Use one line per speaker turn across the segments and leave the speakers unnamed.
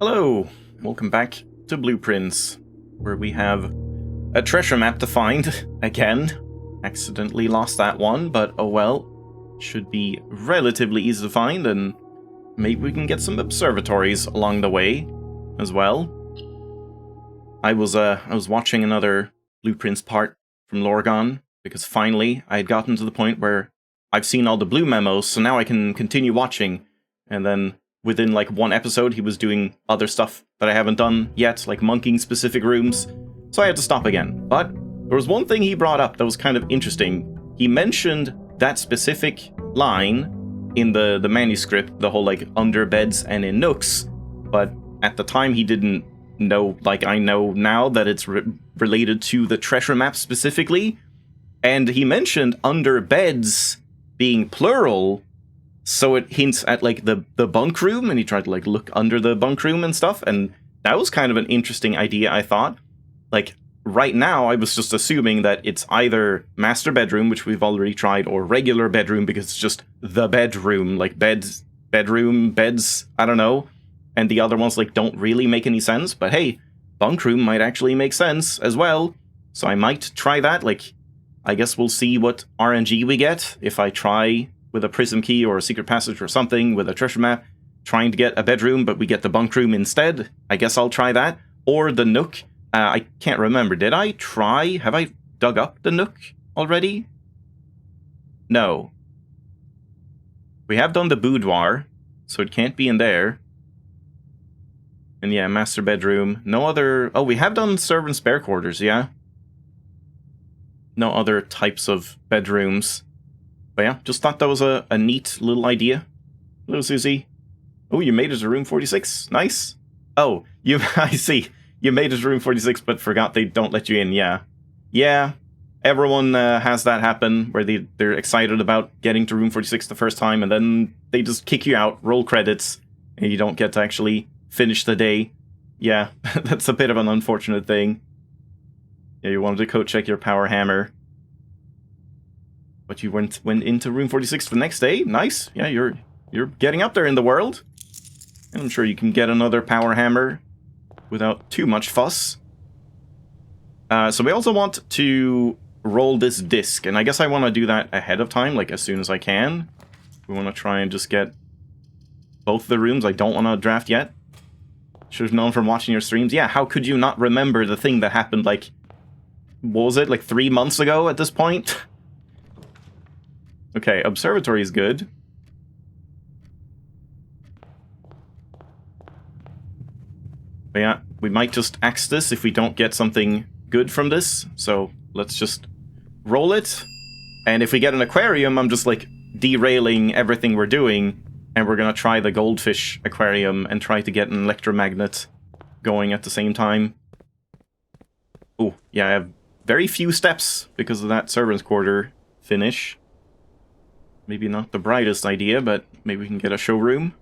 Hello, welcome back to Blueprints, where we have a treasure map to find again. Accidentally lost that one, but oh well. Should be relatively easy to find, and maybe we can get some observatories along the way as well. I was watching another Blueprints part from Lorgon, because finally I had gotten to the point where I've seen all the blue memos, so now I can continue watching, and then within like one episode, he was doing other stuff that I haven't done yet, like monking specific rooms, so I had to stop again. But there was one thing he brought up that was kind of interesting. He mentioned that specific line in the manuscript, the whole like under beds and in nooks, but at the time he didn't know, like I know now, that it's related to the treasure map specifically, and he mentioned under beds being plural. So it hints at, like, the bunk room, and he tried to, like, look under the bunk room and stuff, and that was kind of an interesting idea, I thought. Like, right now, I was just assuming that it's either master bedroom, which we've already tried, or regular bedroom, because it's just the bedroom, like, beds, bedroom, beds, I don't know. And the other ones, like, don't really make any sense, but hey, bunk room might actually make sense as well. So I might try that, like, I guess we'll see what RNG we get if I try with a prism key or a secret passage or something with a treasure map, trying to get a bedroom, but we get the bunk room instead. I guess I'll try that. Or the nook. I can't remember. Did I try? Have I dug up the nook already? No. We have done the boudoir, so it can't be in there. And yeah, master bedroom. No other... Oh, we have done servant spare quarters, yeah. No other types of bedrooms. But yeah, just thought that was a neat little idea. Hello, Susie. Oh, you made it to room 46. Nice. Oh, I see. You made it to room 46, but forgot they don't let you in. Yeah. Yeah, everyone has that happen, where they're excited about getting to room 46 the first time, and then they just kick you out, roll credits, and you don't get to actually finish the day. Yeah, that's a bit of an unfortunate thing. Yeah, you wanted to code check your power hammer. But you went into room 46 the next day? Nice. Yeah, you're getting up there in the world. And I'm sure you can get another power hammer without too much fuss. So we also want to roll this disc, and I guess I want to do that ahead of time, like as soon as I can. We want to try and just get both the rooms. I don't want to draft yet. Should have known from watching your streams. Yeah, how could you not remember the thing that happened, like, what was it, like 3 months ago at this point? Okay, observatory is good. But yeah, we might just axe this if we don't get something good from this. So let's just roll it. And if we get an aquarium, I'm just like derailing everything we're doing. And we're going to try the goldfish aquarium and try to get an electromagnet going at the same time. Oh, yeah, I have very few steps because of that servant's quarter finish. Maybe not the brightest idea, but maybe we can get a showroom.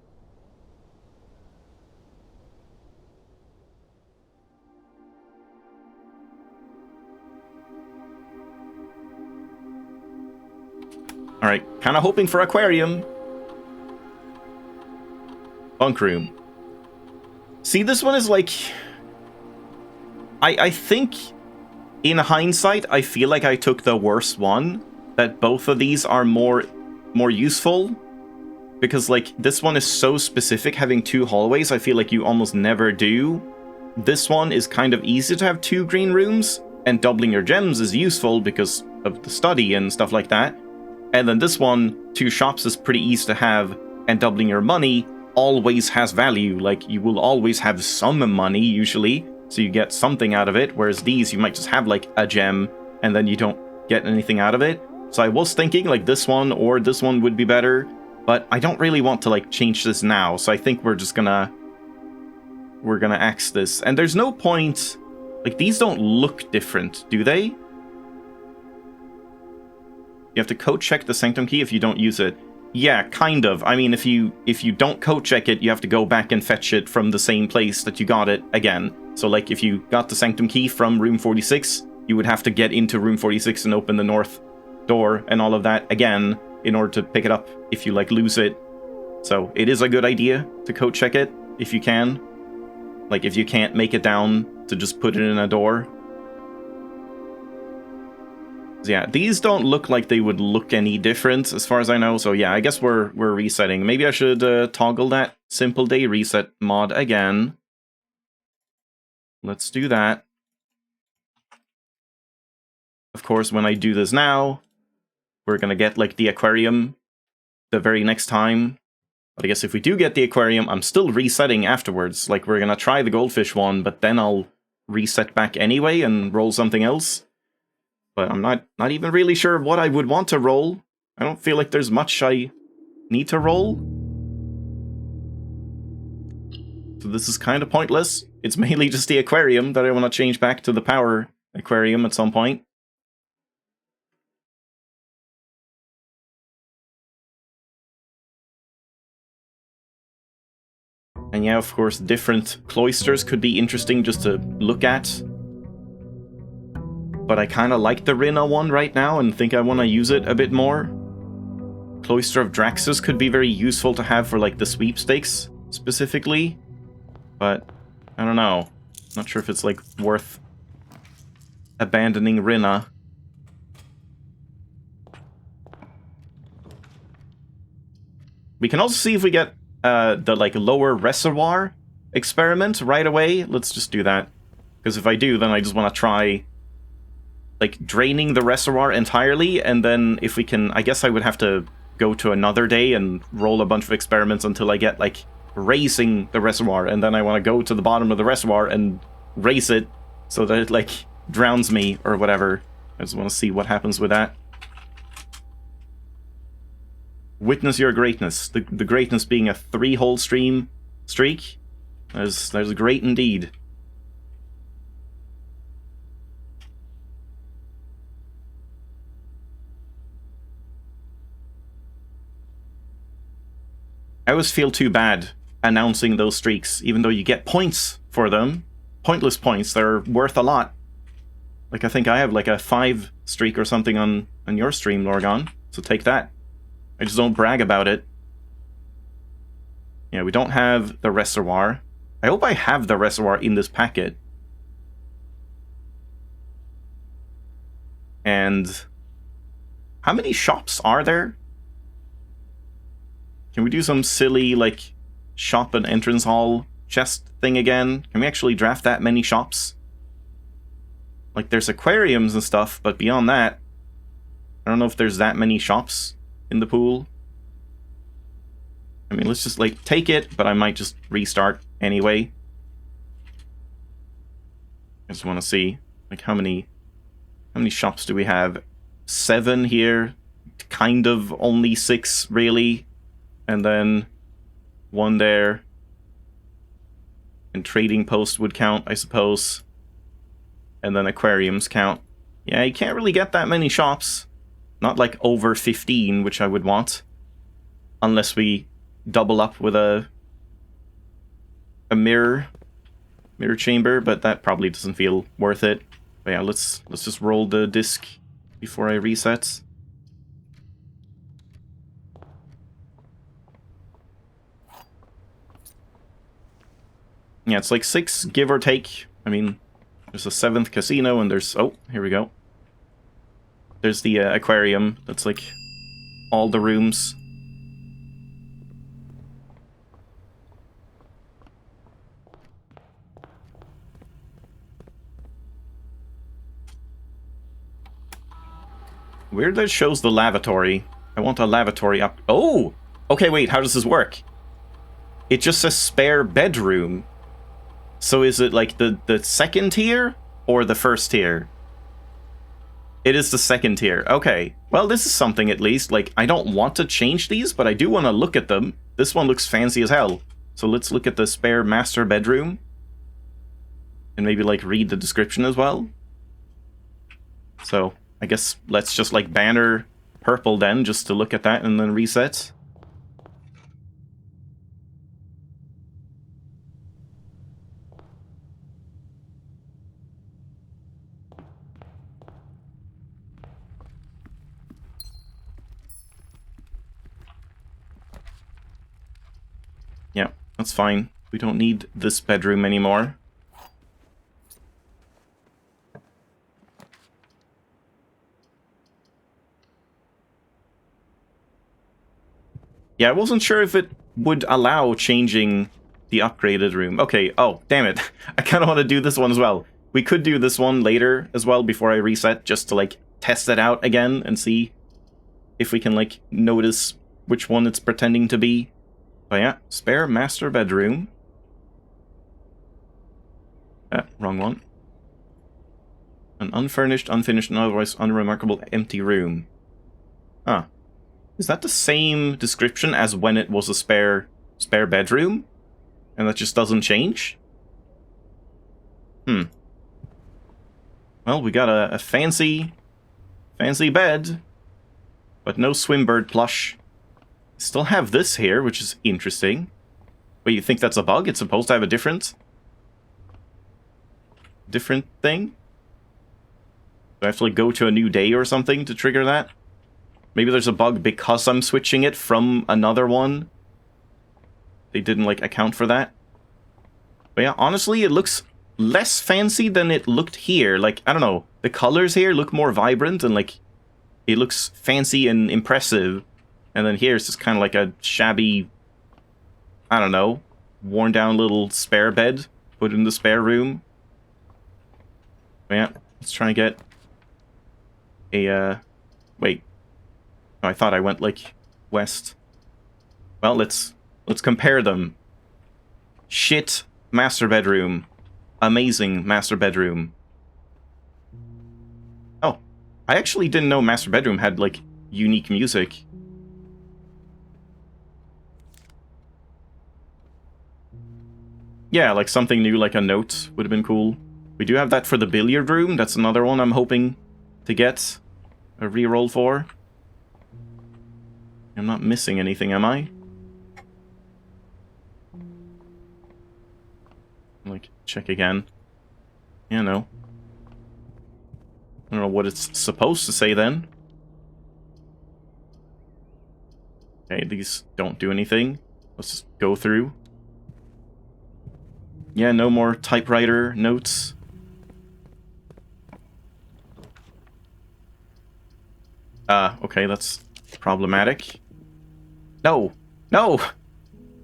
Alright, kind of hoping for aquarium. Bunk room. See, this one is like... I think, in hindsight, I feel like I took the worst one. That both of these are more useful, because like this one is so specific, having 2 hallways. I feel like you almost never do. This one is kind of easy to have 2 green rooms, and doubling your gems is useful because of the study and stuff like that. And then this one, 2 shops is pretty easy to have, and doubling your money always has value. Like, you will always have some money usually, so you get something out of it, whereas these you might just have like a gem and then you don't get anything out of it. So I was thinking like this one or this one would be better, but I don't really want to like change this now. So I think we're gonna axe this. And there's no point, like these don't look different, do they? You have to code check the sanctum key if you don't use it. Yeah, kind of. I mean, if you don't code check it, you have to go back and fetch it from the same place that you got it again. So like if you got the sanctum key from room 46, you would have to get into room 46 and open the north door and all of that again in order to pick it up if you like lose it. So it is a good idea to code check it if you can. Like, if you can't make it down, to just put it in a door. Yeah, these don't look like they would look any different, as far as I know. So yeah, I guess we're resetting. Maybe I should toggle that simple day reset mod again. Let's do that. Of course, when I do this now, we're gonna get, like, the aquarium the very next time. But I guess if we do get the aquarium, I'm still resetting afterwards. Like, we're gonna try the goldfish one, but then I'll reset back anyway and roll something else. But I'm not even really sure what I would want to roll. I don't feel like there's much I need to roll. So this is kind of pointless. It's mainly just the aquarium that I want to change back to the power aquarium at some point. And yeah, of course, different cloisters could be interesting just to look at. But I kind of like the Rina one right now and think I want to use it a bit more. Cloister of Draxus could be very useful to have for, like, the sweepstakes, specifically. But, I don't know. Not sure if it's, like, worth abandoning Rina. We can also see if we get the, like, lower reservoir experiment right away. Let's just do that. Because if I do, then I just want to try, like, draining the reservoir entirely, and then if we can, I guess I would have to go to another day and roll a bunch of experiments until I get, like, raising the reservoir, and then I want to go to the bottom of the reservoir and raise it so that it, like, drowns me or whatever. I just want to see what happens with that. Witness your greatness. The greatness being a 3-hole stream streak. That is great indeed. I always feel too bad announcing those streaks, even though you get points for them. Pointless points, they're worth a lot. Like, I think I have, like, a 5 streak or something on your stream, Lorgon, so take that. I just don't brag about it. Yeah, we don't have the reservoir. I hope I have the reservoir in this packet. And how many shops are there? Can we do some silly, like, shop and entrance hall chest thing again? Can we actually draft that many shops? Like, there's aquariums and stuff, but beyond that, I don't know if there's that many shops in the pool. I mean, let's just, like, take it, but I might just restart anyway. I just want to see, like, how many shops do we have? 7 here, kind of only 6, really. And then 1 there. And trading post would count, I suppose. And then aquariums count. Yeah, you can't really get that many shops. Not like over 15, which I would want. Unless we double up with a mirror chamber, but that probably doesn't feel worth it. But yeah, let's just roll the disc before I reset. Yeah, it's like 6, give or take. I mean, there's a 7th casino, and there's... Oh, here we go. There's the aquarium. That's like all the rooms. Weird that it shows the lavatory. I want a lavatory up... Oh! Okay, wait, how does this work? It just says spare bedroom. So is it like the second tier or the first tier? It is the second tier. Okay. Well, this is something at least. Like, I don't want to change these, but I do want to look at them. This one looks fancy as hell. So let's look at the spare master bedroom. And maybe, like, read the description as well. So, I guess let's just, like, banner purple then, just to look at that and then reset. Yeah, that's fine. We don't need this bedroom anymore. Yeah, I wasn't sure if it would allow changing the upgraded room. Okay, oh, damn it. I kind of want to do this one as well. We could do this one later as well before I reset, just to, like, test it out again and see if we can, like, notice which one it's pretending to be. But yeah, spare master bedroom. Wrong one. An unfurnished, unfinished, and otherwise unremarkable empty room. Huh. Is that the same description as when it was a spare bedroom? And that just doesn't change? Well, we got a fancy bed, but no swimbird plush. Still have this here, which is interesting. Wait, you think that's a bug? It's supposed to have a different thing? Do I have to, like, go to a new day or something to trigger that? Maybe there's a bug because I'm switching it from another one. They didn't, like, account for that. But yeah, honestly, it looks less fancy than it looked here. Like, I don't know, the colors here look more vibrant and, like, it looks fancy and impressive. And then here it's just kind of like a shabby, I don't know, worn down little spare bed put in the spare room. But yeah, let's try and get a, wait. Oh, I thought I went, like, west. Well, let's compare them. Shit master bedroom. Amazing master bedroom. Oh, I actually didn't know master bedroom had, like, unique music. Yeah, like something new, like a note would have been cool. We do have that for the billiard room. That's another one I'm hoping to get a reroll for. I'm not missing anything, am I? Like, check again. Yeah, no. I don't know what it's supposed to say then. Okay, these don't do anything. Let's just go through. Yeah, no more typewriter notes. Okay, that's problematic. No! No!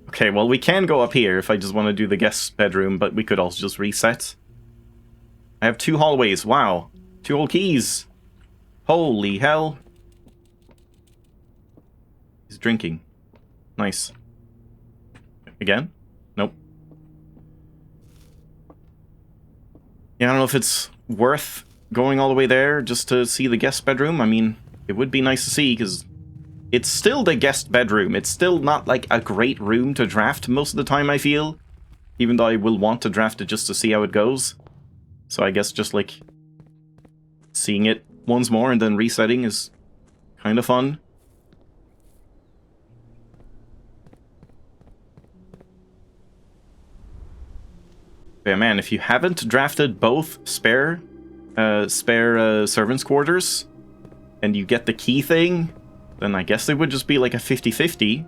Okay, well, we can go up here if I just want to do the guest bedroom, but we could also just reset. I have 2 hallways. Wow. 2 old keys. Holy hell. He's drinking. Nice. Again? Nope. Yeah, I don't know if it's worth going all the way there just to see the guest bedroom. I mean, it would be nice to see, because it's still the guest bedroom. It's still not, like, a great room to draft most of the time, I feel. Even though I will want to draft it just to see how it goes. So I guess just, like, seeing it once more and then resetting is kind of fun. But yeah, man, if you haven't drafted both spare servants' quarters, and you get the key thing, then I guess it would just be like a 50-50.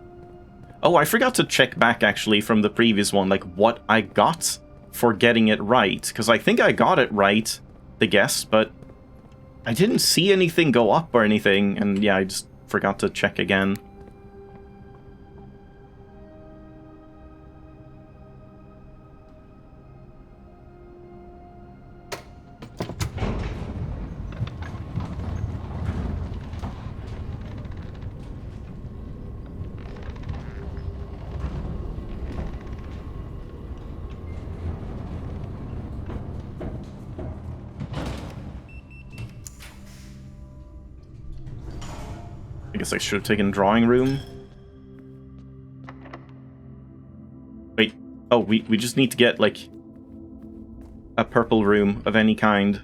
Oh, I forgot to check back, actually, from the previous one, like, what I got for getting it right. Because I think I got it right, the guess, but I didn't see anything go up or anything, and yeah, I just forgot to check again. I guess I should have taken drawing room. Wait. Oh, we just need to get, like, a purple room of any kind.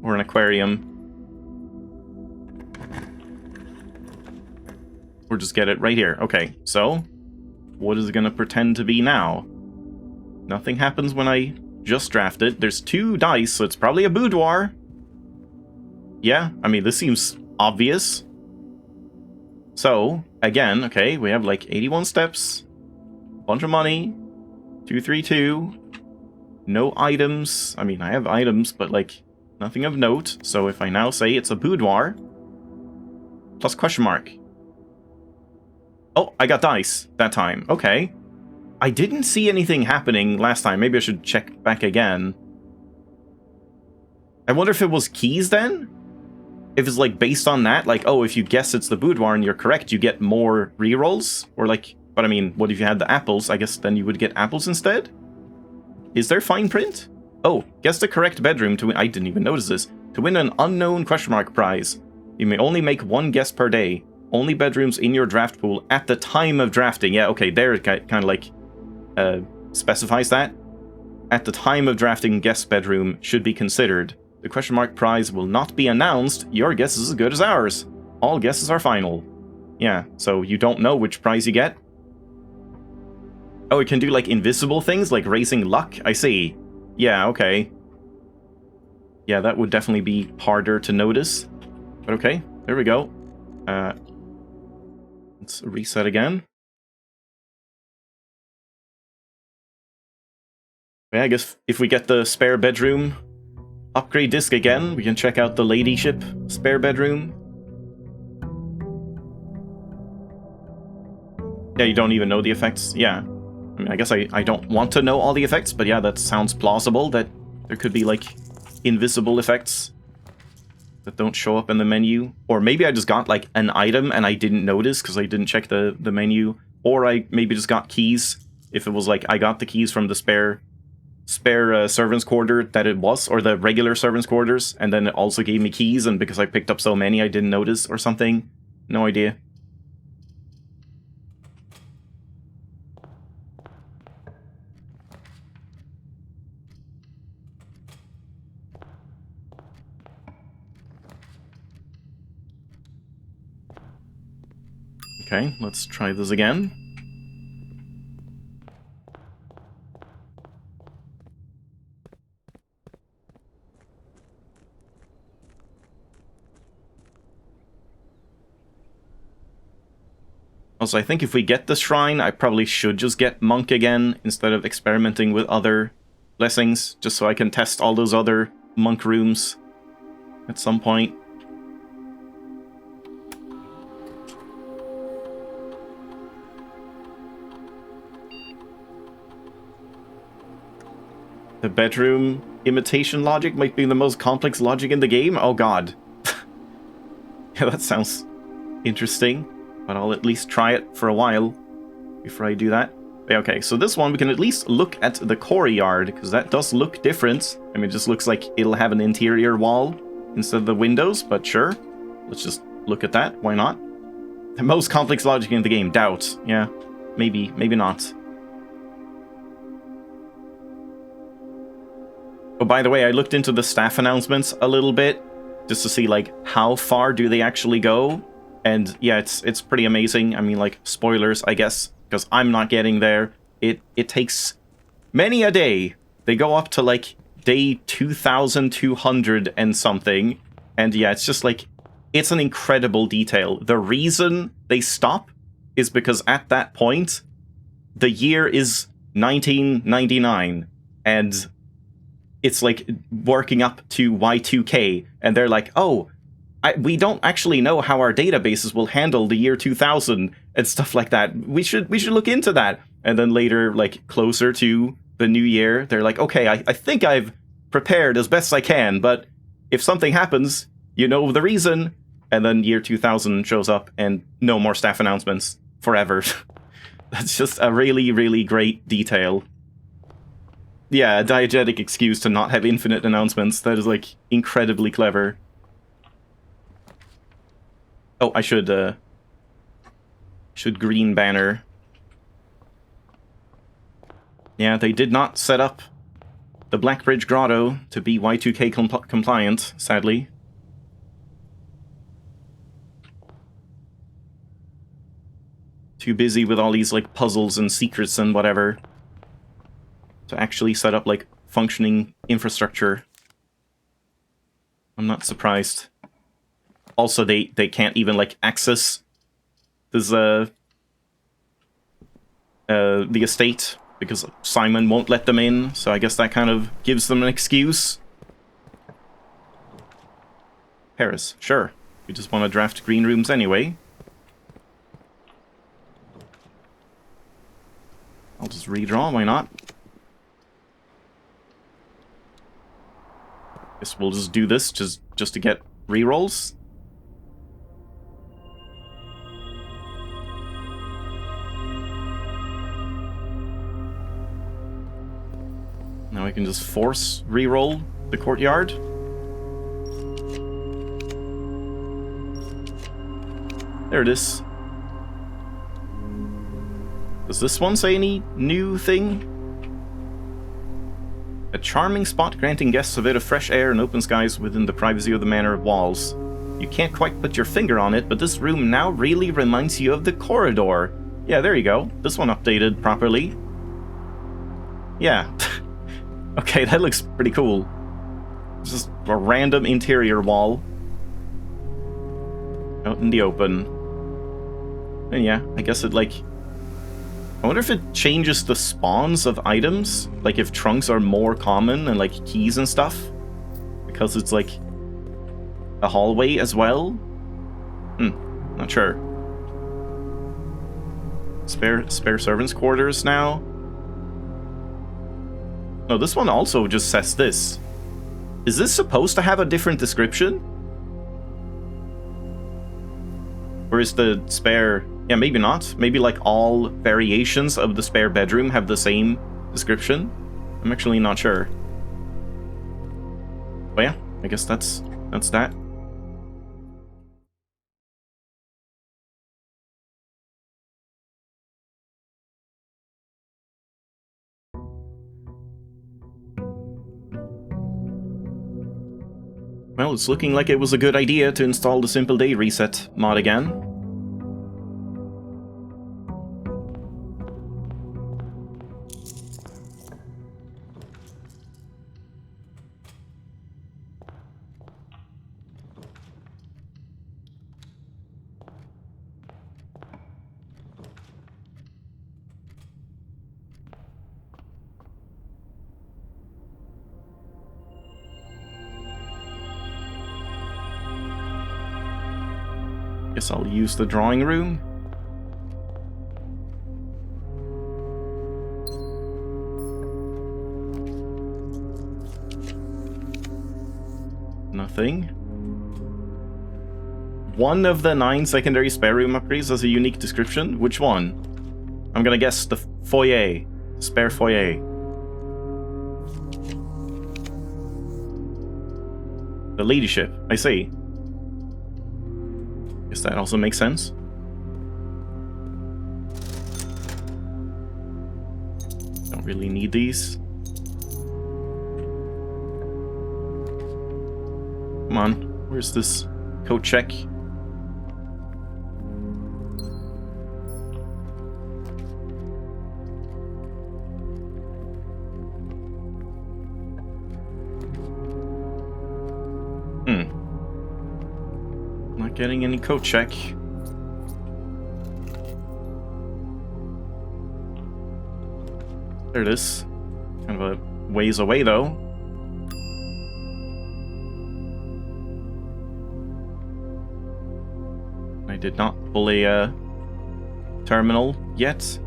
Or an aquarium. Or just get it right here. Okay, so what is it going to pretend to be now? Nothing happens when I just draft it. There's 2 dice, so it's probably a boudoir. Yeah, I mean, this seems obvious. So, again, okay, we have like 81 steps, bunch of money, 232. No items. I mean, I have items, but, like, nothing of note. So if I now say it's a boudoir, plus question mark. Oh, I got dice that time. Okay. I didn't see anything happening last time. Maybe I should check back again. I wonder if it was keys then? If it's, like, based on that, like, oh, if you guess it's the boudoir and you're correct, you get more rerolls? Or, like, but I mean, what if you had the apples? I guess then you would get apples instead? Is there fine print? Oh, guess the correct bedroom to win. I didn't even notice this. To win an unknown question mark prize. You may only make one guess per day. Only bedrooms in your draft pool at the time of drafting. Yeah, okay, there it kind of like specifies that. At the time of drafting, guest bedroom should be considered. The question mark prize will not be announced. Your guess is as good as ours. All guesses are final. Yeah, so you don't know which prize you get. Oh, it can do like invisible things, like raising luck? I see. Yeah, okay. Yeah, that would definitely be harder to notice. But okay, there we go. Let's reset again. Yeah, I guess if we get the spare bedroom upgrade disc again, we can check out the ladyship spare bedroom. Yeah, you don't even know the effects. Yeah. I mean, I guess I don't want to know all the effects, but yeah, that sounds plausible that there could be, like, invisible effects that don't show up in the menu. Or maybe I just got, like, an item and I didn't notice because I didn't check the menu. Or I maybe just got keys. If it was, like, I got the keys from the spare servants' quarter that it was, or the regular servants' quarters, and then it also gave me keys, and because I picked up so many, I didn't notice or something. No idea. Okay, let's try this again. Also, I think if we get the shrine, I probably should just get monk again instead of experimenting with other blessings, just so I can test all those other monk rooms at some point. The bedroom imitation logic might be the most complex logic in the game? Oh god. Yeah, that sounds interesting, but I'll at least try it for a while before I do that. Okay, so this one we can at least look at the courtyard, because that does look different. I mean, it just looks like it'll have an interior wall instead of the windows, but sure. Let's just look at that. Why not? The most complex logic in the game. Doubt. Yeah, maybe, maybe not. Oh, by the way, I looked into the staff announcements a little bit, just to see, like, how far do they actually go? And yeah, it's pretty amazing. I mean, like, spoilers, I guess, because I'm not getting there. It takes many a day. They go up to, like, day 2,200 and something. And yeah, it's just, like, it's an incredible detail. The reason they stop is because at that point, the year is 1999. And it's like working up to Y2K, and they're like, oh, we don't actually know how our databases will handle the year 2000 and stuff like that. We should look into that. And then later, like, closer to the new year, they're like, okay, I think I've prepared as best I can, but if something happens, you know the reason. And then year 2000 shows up, and no more staff announcements forever. That's just a really, really great detail. Yeah, a diegetic excuse to not have infinite announcements. That is, like, incredibly clever. Oh, I should green banner. Yeah, they did not set up the Blackbridge Grotto to be Y2K compliant, sadly. Too busy with all these, like, puzzles and secrets and whatever to actually set up, like, functioning infrastructure. I'm not surprised. Also, they can't even, like, access this, the estate, because Simon won't let them in, so I guess that kind of gives them an excuse. Paris, sure. We just want to draft green rooms anyway. I'll just redraw, why not? Guess we'll just do this just to get rerolls. Now we can just force reroll the courtyard. There it is. Does this one say any new thing? A charming spot granting guests a bit of fresh air and open skies within the privacy of the manor walls. You can't quite put your finger on it, but this room now really reminds you of the corridor. Yeah, there you go. This one updated properly. Yeah. Okay, that looks pretty cool. It's just a random interior wall. Out in the open. And yeah, I guess it, like... I wonder if it changes the spawns of items. Like, if trunks are more common and, like, keys and stuff. Because it's, like, a hallway as well. Not sure. Spare servants' quarters now. No, this one also just says this. Is this supposed to have a different description? Or is the spare... Yeah, maybe not. Maybe like all variations of the spare bedroom have the same description. I'm actually not sure. But yeah, I guess that's that. Well, it's looking like it was a good idea to install the Simple Day Reset mod again. Guess I'll use the drawing room. Nothing. One of the 9 secondary spare room upgrades has a unique description. Which one? I'm gonna guess the foyer. Spare foyer. The ladyship. I see. Guess that also makes sense. Don't really need these. Come on, where's this coat check? Not getting any coat check. There it is. Kind of a ways away though. I did not pull a terminal yet.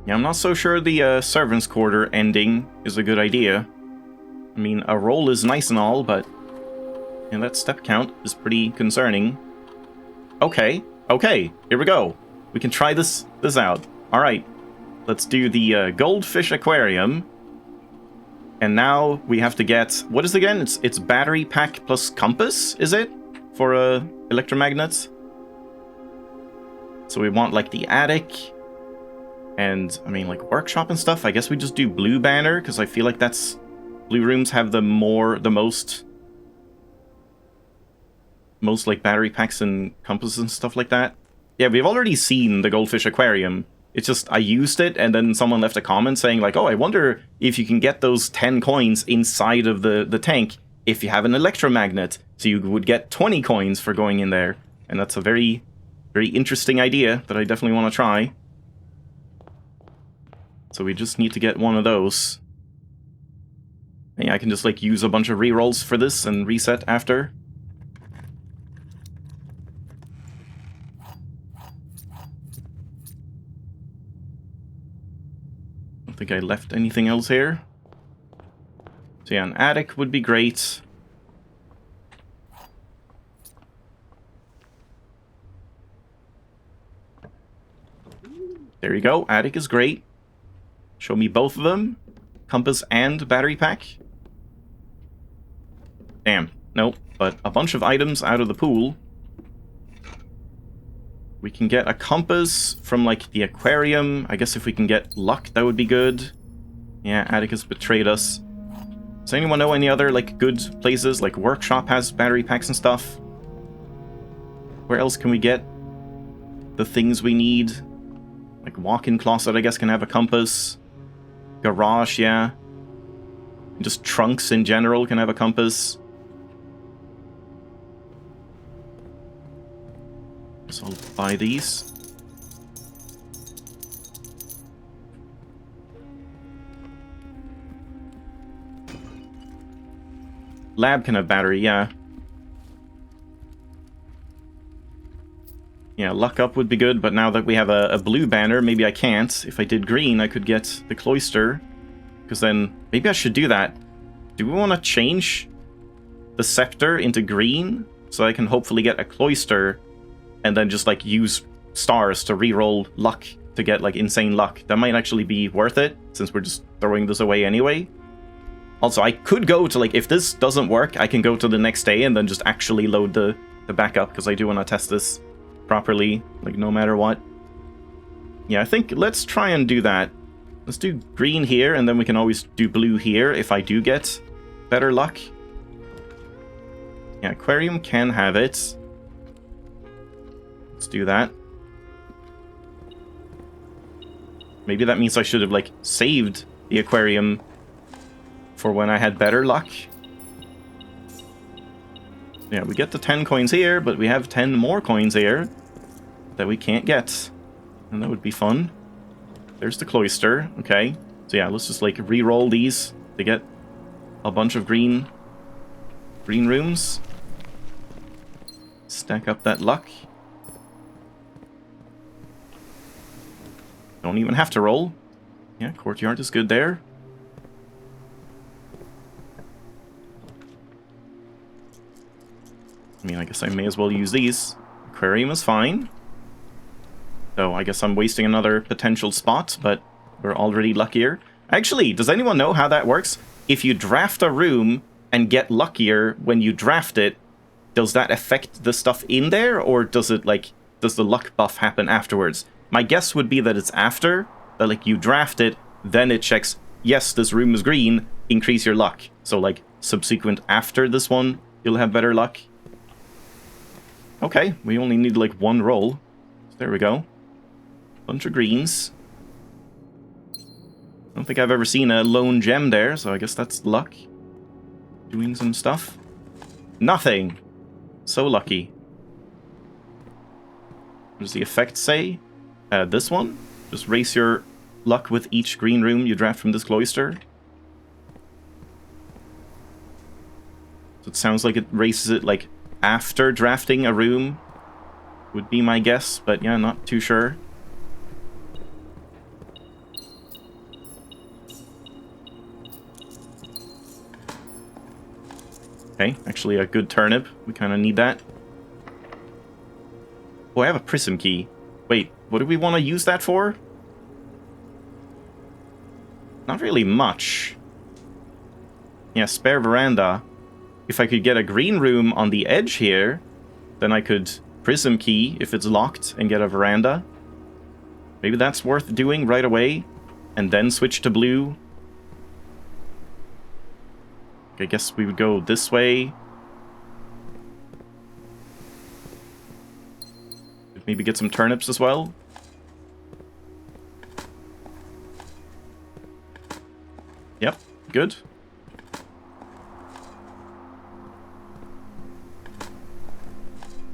Yeah, I'm not so sure the servants' quarter ending is a good idea. I mean, a roll is nice and all, but that step count is pretty concerning. Okay, here we go. We can try this out. All right, let's do the goldfish aquarium. And now we have to get, what is it again? It's battery pack plus compass, is it? For electromagnets. So we want like the attic. And, I mean, like, workshop and stuff, I guess we just do blue banner, because I feel like blue rooms have the most most like battery packs and compasses and stuff like that. Yeah, we've already seen the goldfish aquarium. It's just I used it and then someone left a comment saying like, oh, I wonder if you can get those 10 coins inside of the tank if you have an electromagnet. So you would get 20 coins for going in there. And that's a very, very interesting idea that I definitely want to try. So we just need to get one of those. And yeah, I can just like use a bunch of rerolls for this and reset after. I don't think I left anything else here. So yeah, an attic would be great. There you go, attic is great. Show me both of them. Compass and battery pack. Damn, nope, but a bunch of items out of the pool. We can get a compass from, like, the aquarium. I guess if we can get luck, that would be good. Yeah, Atticus betrayed us. Does anyone know any other, like, good places? Like, Workshop has battery packs and stuff. Where else can we get the things we need? Like, walk-in closet, I guess, can have a compass. Garage, yeah. Just trunks in general can have a compass. So I'll buy these. Lab can have battery, yeah. Yeah, luck up would be good, but now that we have a blue banner, maybe I can't. If I did green, I could get the cloister. Because then, maybe I should do that. Do we want to change the scepter into green? So I can hopefully get a cloister and then just, like, use stars to reroll luck to get, like, insane luck. That might actually be worth it, since we're just throwing this away anyway. Also, I could go to, like, if this doesn't work, I can go to the next day and then just actually load the backup, because I do want to test this properly, like, no matter what. Yeah, I think let's try and do that. Let's do green here, and then we can always do blue here if I do get better luck. Yeah, aquarium can have it. Let's do that. Maybe that means I should have, like, saved the aquarium for when I had better luck. Yeah, we get the 10 coins here, but we have 10 more coins here that we can't get. And that would be fun. There's the cloister, okay. So yeah, let's just, like, re-roll these to get a bunch of green rooms. Stack up that luck. Don't even have to roll. Yeah, courtyard is good there. I mean, I guess I may as well use these. Aquarium is fine. So I guess I'm wasting another potential spot, but we're already luckier. Actually, does anyone know how that works? If you draft a room and get luckier when you draft it, does that affect the stuff in there, or does it, like, does the luck buff happen afterwards? My guess would be that it's after, that, like, you draft it, then it checks, yes, this room is green, increase your luck. So, like, subsequent after this one, you'll have better luck. Okay, we only need, like, one roll. So there we go. Bunch of greens. I don't think I've ever seen a lone gem there, so I guess that's luck. Doing some stuff. Nothing! So lucky. What does the effect say? This one? Just raise your luck with each green room you draft from this cloister. So it sounds like it raises it, like, after drafting a room, would be my guess, but yeah, not too sure. Okay, actually a good turnip. We kind of need that. Oh, I have a prism key. Wait, what do we want to use that for? Not really much. Yeah, spare veranda. If I could get a green room on the edge here, then I could prism key if it's locked and get a veranda. Maybe that's worth doing right away, and then switch to blue. I guess we would go this way. Maybe get some turnips as well. Yep, good.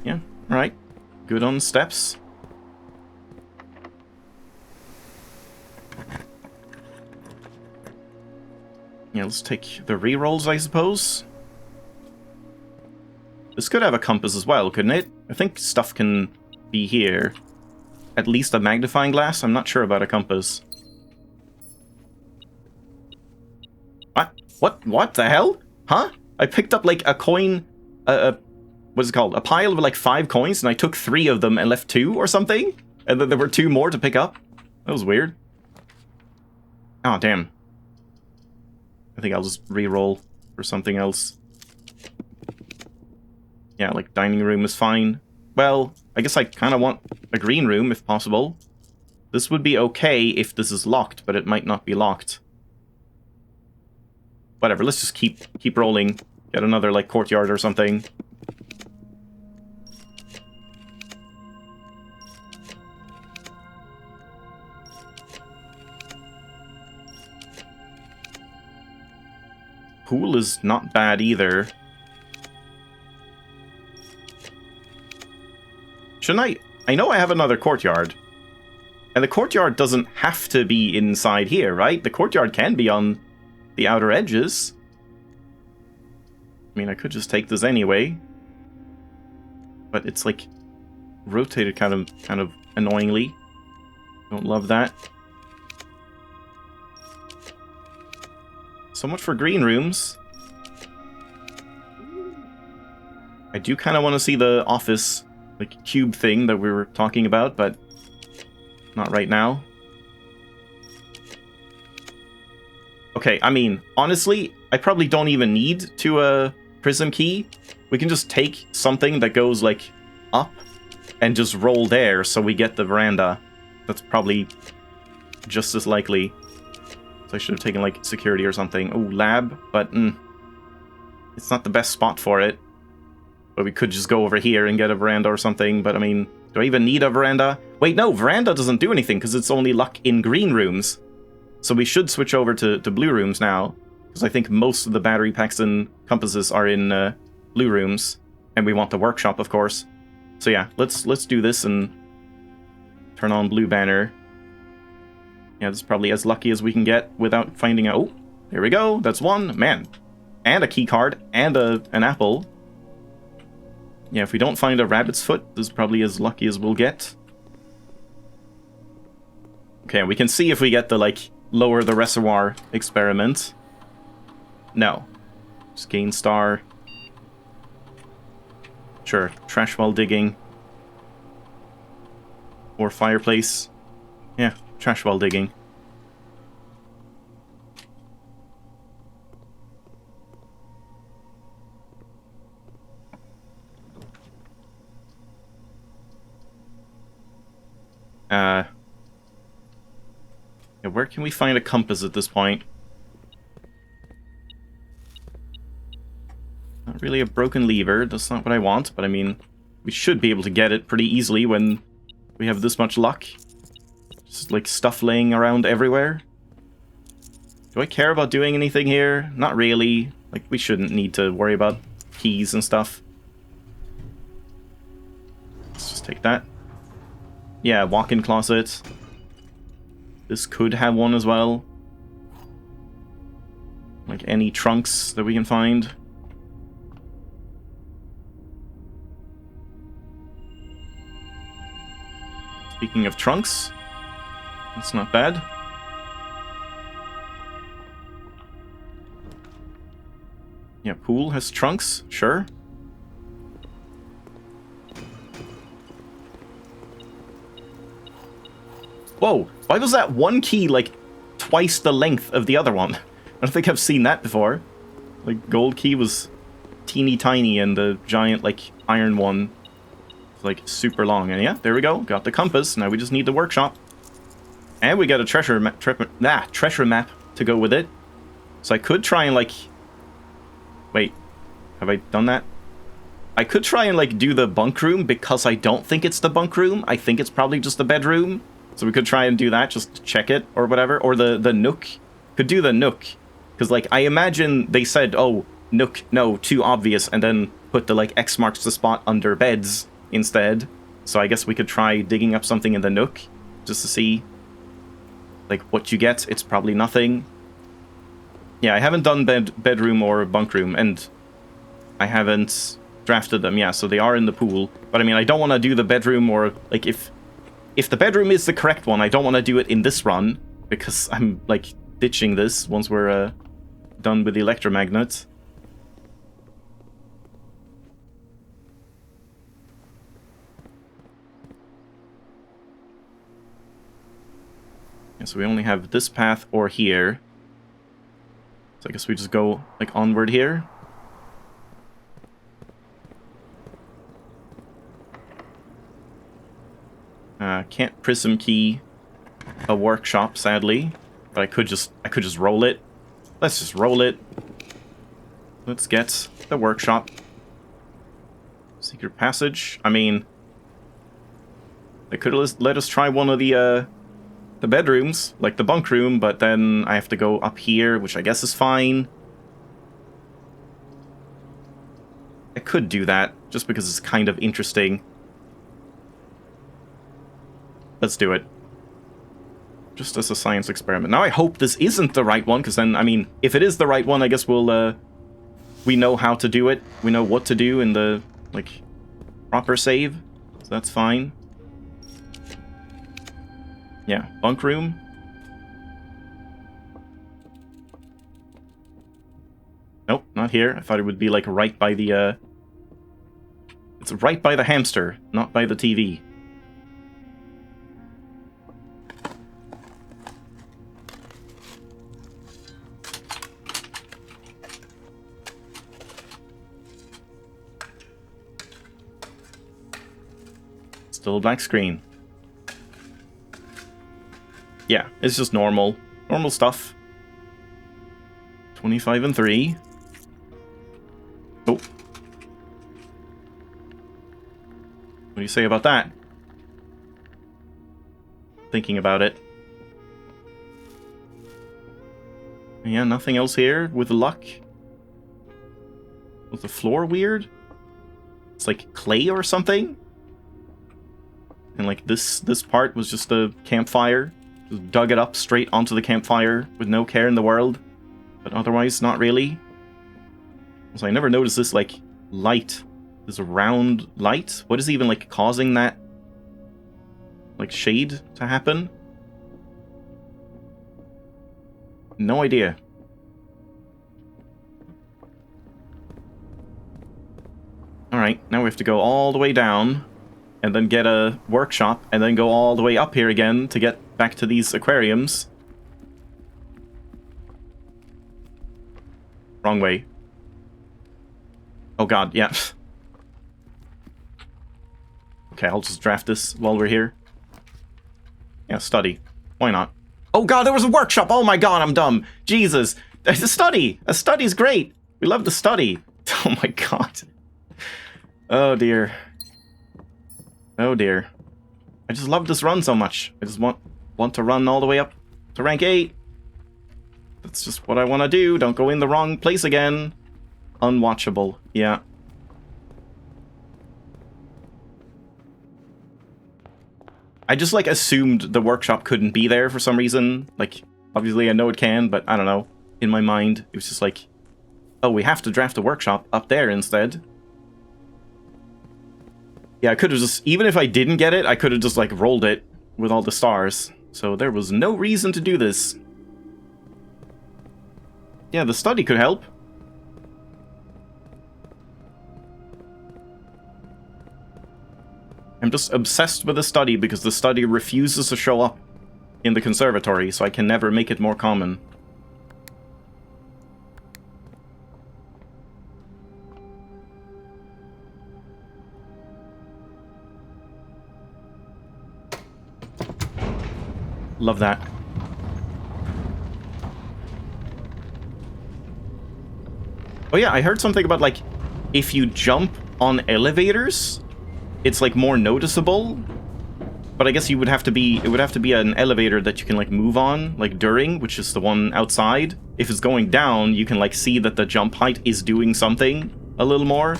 Yeah, alright. Good on steps. Yeah, let's take the rerolls, I suppose. This could have a compass as well, couldn't it? I think stuff can be here. At least a magnifying glass? I'm not sure about a compass. What the hell? Huh? I picked up, like, a coin... what's it called? A pile of, like, 5 coins, and I took 3 of them and left 2 or something? And then there were 2 more to pick up? That was weird. Oh, damn. I think I'll just re-roll for something else. Yeah, like, dining room is fine. Well, I guess I kind of want a green room, if possible. This would be okay if this is locked, but it might not be locked. Whatever, let's just keep rolling. Get another, like, courtyard or something. Pool is not bad either. Shouldn't I know I have another courtyard. And the courtyard doesn't have to be inside here, right? The courtyard can be on the outer edges. I mean, I could just take this anyway. But it's, like, rotated kind of annoyingly. Don't love that. So much for green rooms. I do kind of want to see the office, like, cube thing that we were talking about, but not right now. Okay, I mean, honestly, I probably don't even need to prism key. We can just take something that goes, like, up and just roll there so we get the veranda. That's probably just as likely. So I should have taken, like, security or something. Oh, lab, but it's not the best spot for it. But we could just go over here and get a veranda or something. But, I mean, do I even need a veranda? Wait, no, veranda doesn't do anything because it's only luck in green rooms. So we should switch over to blue rooms now. Because I think most of the battery packs and compasses are in blue rooms. And we want the workshop, of course. So yeah, let's do this and turn on blue banner. Yeah, this is probably as lucky as we can get without finding out. Oh, there we go. That's one. Man. And a key card and an apple. Yeah, if we don't find a rabbit's foot, this is probably as lucky as we'll get. Okay, we can see if we get the, like, lower the reservoir experiment. No. Just gain star. Sure, trash while digging. Or fireplace. Yeah, trash while digging. Yeah, where can we find a compass at this point? Not really a broken lever, that's not what I want, but I mean, we should be able to get it pretty easily when we have this much luck. Just, like, stuff laying around everywhere. Do I care about doing anything here? Not really. Like, we shouldn't need to worry about keys and stuff. Let's just take that. Yeah, walk-in closet. This could have one as well. Like, any trunks that we can find. Speaking of trunks, that's not bad. Yeah, pool has trunks, sure. Whoa, why was that one key, like, twice the length of the other one? I don't think I've seen that before. Like, gold key was teeny tiny and the giant, like, iron one was, like, super long. And yeah, there we go, got the compass, now we just need the workshop. And we got a treasure map to go with it. So I could try and, like... Wait, have I done that? I could try and, like, do the bunk room because I don't think it's the bunk room. I think it's probably just the bedroom. So we could try and do that, just to check it or whatever. Or the nook. Could do the nook. Because, like, I imagine they said, oh, nook, no, too obvious. And then put the, like, X marks the spot under beds instead. So I guess we could try digging up something in the nook. Just to see, like, what you get. It's probably nothing. Yeah, I haven't done bedroom or bunk room. And I haven't drafted them, yeah, so they are in the pool. But I mean, I don't want to do the bedroom, or like if the bedroom is the correct one, I don't want to do it in this run because I'm like ditching this once we're done with the electromagnet. Yeah, so we only have this path or here. So I guess we just go like onward here. Can't prism key a workshop, sadly, but I could just roll it. Let's just roll it. Let's get the workshop. Secret passage. I mean, they could let us try one of the bedrooms, like the bunk room, but then I have to go up here, which I guess is fine. I could do that just because it's kind of interesting. Let's do it. Just as a science experiment. Now I hope this isn't the right one, because then, I mean, if it is the right one, I guess we'll, we know how to do it. We know what to do in the, like, proper save. So that's fine. Yeah, bunk room. Nope, not here. I thought it would be, like, right by the, it's right by the hamster, not by the TV. Still a black screen. Yeah, it's just normal. Normal stuff. 25 and 3. Oh. What do you say about that? Thinking about it. Yeah, nothing else here with luck. Was the floor weird? It's like clay or something? And like this part was just a campfire. Just dug it up straight onto the campfire with no care in the world. But otherwise, not really. So I never noticed this, like, light. This round light? What is even, like, causing that, like, shade to happen? No idea. Alright, now we have to go all the way down. And then get a workshop, and then go all the way up here again to get back to these aquariums. Wrong way. Oh god, yeah. Okay, I'll just draft this while we're here. Yeah, study. Why not? Oh god, there was a workshop! Oh my god, I'm dumb! Jesus! It's a study! A study's great! We love to study! Oh my god. Oh dear. Oh dear. I just love this run so much. I just want to run all the way up to rank 8. That's just what I want to do. Don't go in the wrong place again. Unwatchable. Yeah. I just, like, assumed the workshop couldn't be there for some reason. Like, obviously I know it can, but I don't know. In my mind, it was just like, oh, we have to draft a workshop up there instead. Yeah, I could have just, even if I didn't get it, I could have just, like, rolled it with all the stars. So there was no reason to do this. Yeah, the study could help. I'm just obsessed with the study because the study refuses to show up in the conservatory, so I can never make it more common. Love that. Oh yeah, I heard something about, like, if you jump on elevators, it's like more noticeable. But I guess you would have to be, it would have to be an elevator that you can like move on, like during, which is the one outside. If it's going down, you can like see that the jump height is doing something a little more.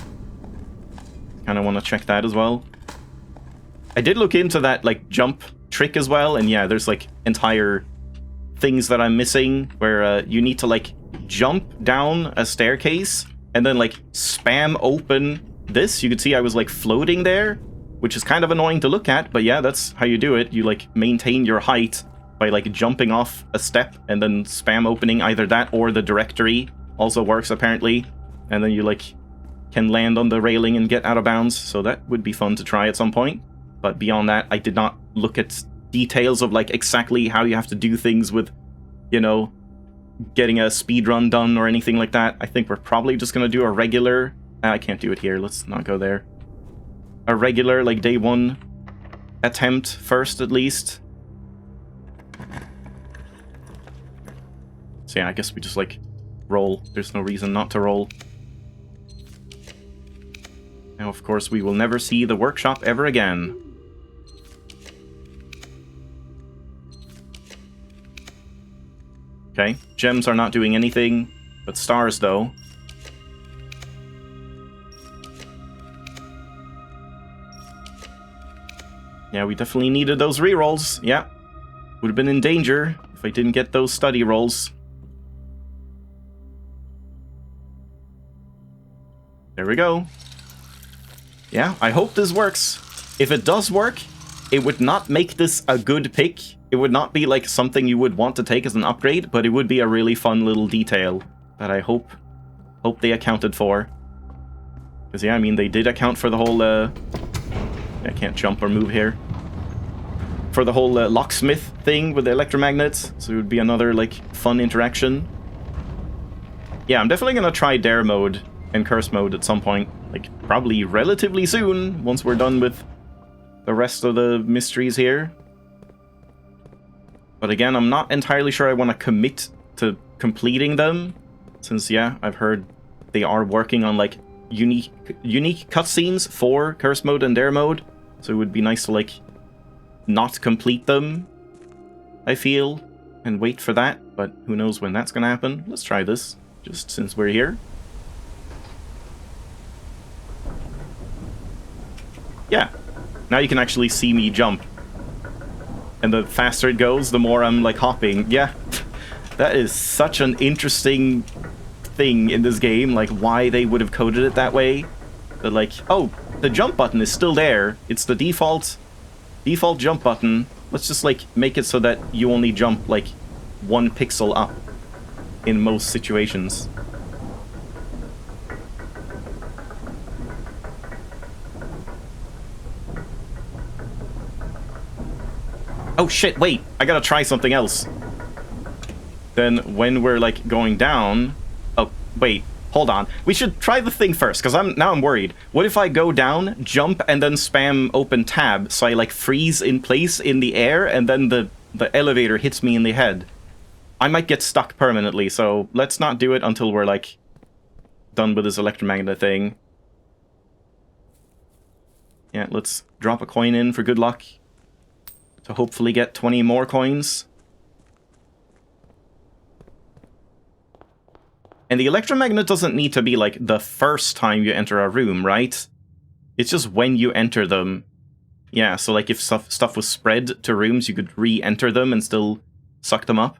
Kind of want to check that as well. I did look into that like jump trick as well, and yeah, there's like entire things that I'm missing where you need to like jump down a staircase and then like spam open this. You could see I was like floating there, which is kind of annoying to look at, but yeah, that's how you do it. You like maintain your height by like jumping off a step and then spam opening either that or the directory also works apparently. And then you like can land on the railing and get out of bounds, so that would be fun to try at some point. But beyond that, I did not look at details of like exactly how you have to do things with, you know, getting a speed run done or anything like that. I think we're probably just gonna do a regular... I can't do it here, let's not go there. A regular, like, day one attempt first, at least. So yeah, I guess we just, like, roll. There's no reason not to roll. Now, of course, we will never see the workshop ever again. Okay, gems are not doing anything, but stars, though. Yeah, we definitely needed those rerolls. Yeah, would have been in danger if I didn't get those study rolls. There we go. Yeah, I hope this works. If it does work, it would not make this a good pick. It would not be like something you would want to take as an upgrade, but it would be a really fun little detail that I hope they accounted for. Because yeah, I mean, they did account for the whole... I can't jump or move here. For the whole locksmith thing with the electromagnets, so it would be another, like, fun interaction. Yeah, I'm definitely gonna try Dare mode and Curse mode at some point. Like, probably relatively soon, once we're done with the rest of the mysteries here. But again, I'm not entirely sure I want to commit to completing them, since, yeah, I've heard they are working on, like, unique cutscenes for Curse mode and Dare mode, so it would be nice to like not complete them, I feel, and wait for that, but who knows when that's gonna happen. Let's try this, just since we're here. Yeah, now you can actually see me jump, and the faster it goes, the more I'm like hopping. Yeah, that is such an interesting thing in this game, like why they would have coded it that way. That like, oh, the jump button is still there. It's the default jump button. Let's just like make it so that you only jump like 1 pixel up in most situations. Oh shit, wait, I gotta try something else. Then when we're like going down... Oh, wait, hold on. We should try the thing first, because now I'm worried. What if I go down, jump, and then spam open tab, so I like freeze in place in the air, and then the elevator hits me in the head? I might get stuck permanently, so let's not do it until we're like done with this electromagnet thing. Yeah, let's drop a coin in for good luck. To hopefully get 20 more coins. And the electromagnet doesn't need to be like the first time you enter a room, right? It's just when you enter them. Yeah, so like if stuff was spread to rooms, you could re-enter them and still suck them up.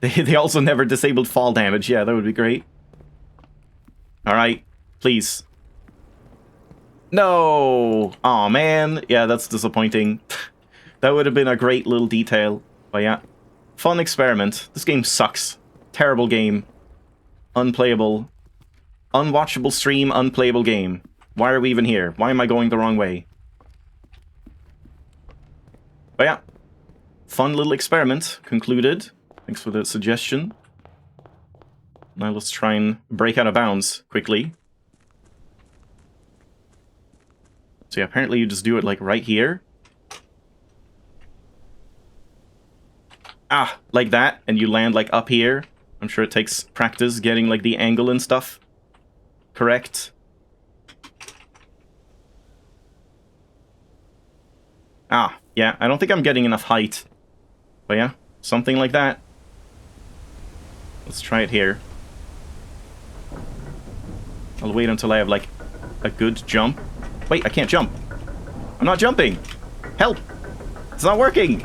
They also never disabled fall damage. Yeah, that would be great. Alright, please. No! Aw, man. Yeah, that's disappointing. That would have been a great little detail. But yeah, fun experiment. This game sucks. Terrible game. Unplayable. Unwatchable stream, unplayable game. Why are we even here? Why am I going the wrong way? But yeah, fun little experiment concluded. Thanks for the suggestion. Now let's try and break out of bounds quickly. So yeah, apparently you just do it like right here. Ah, like that, and you land like up here. I'm sure it takes practice getting, like, the angle and stuff correct. Ah, yeah, I don't think I'm getting enough height. But yeah, something like that. Let's try it here. I'll wait until I have, like, a good jump. Wait, I can't jump. I'm not jumping. Help! It's not working!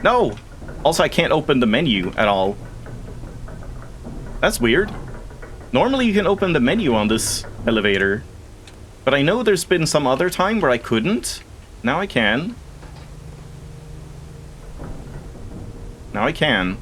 No! Also, I can't open the menu at all. That's weird. Normally you can open the menu on this elevator. But I know there's been some other time where I couldn't. Now I can. Now I can.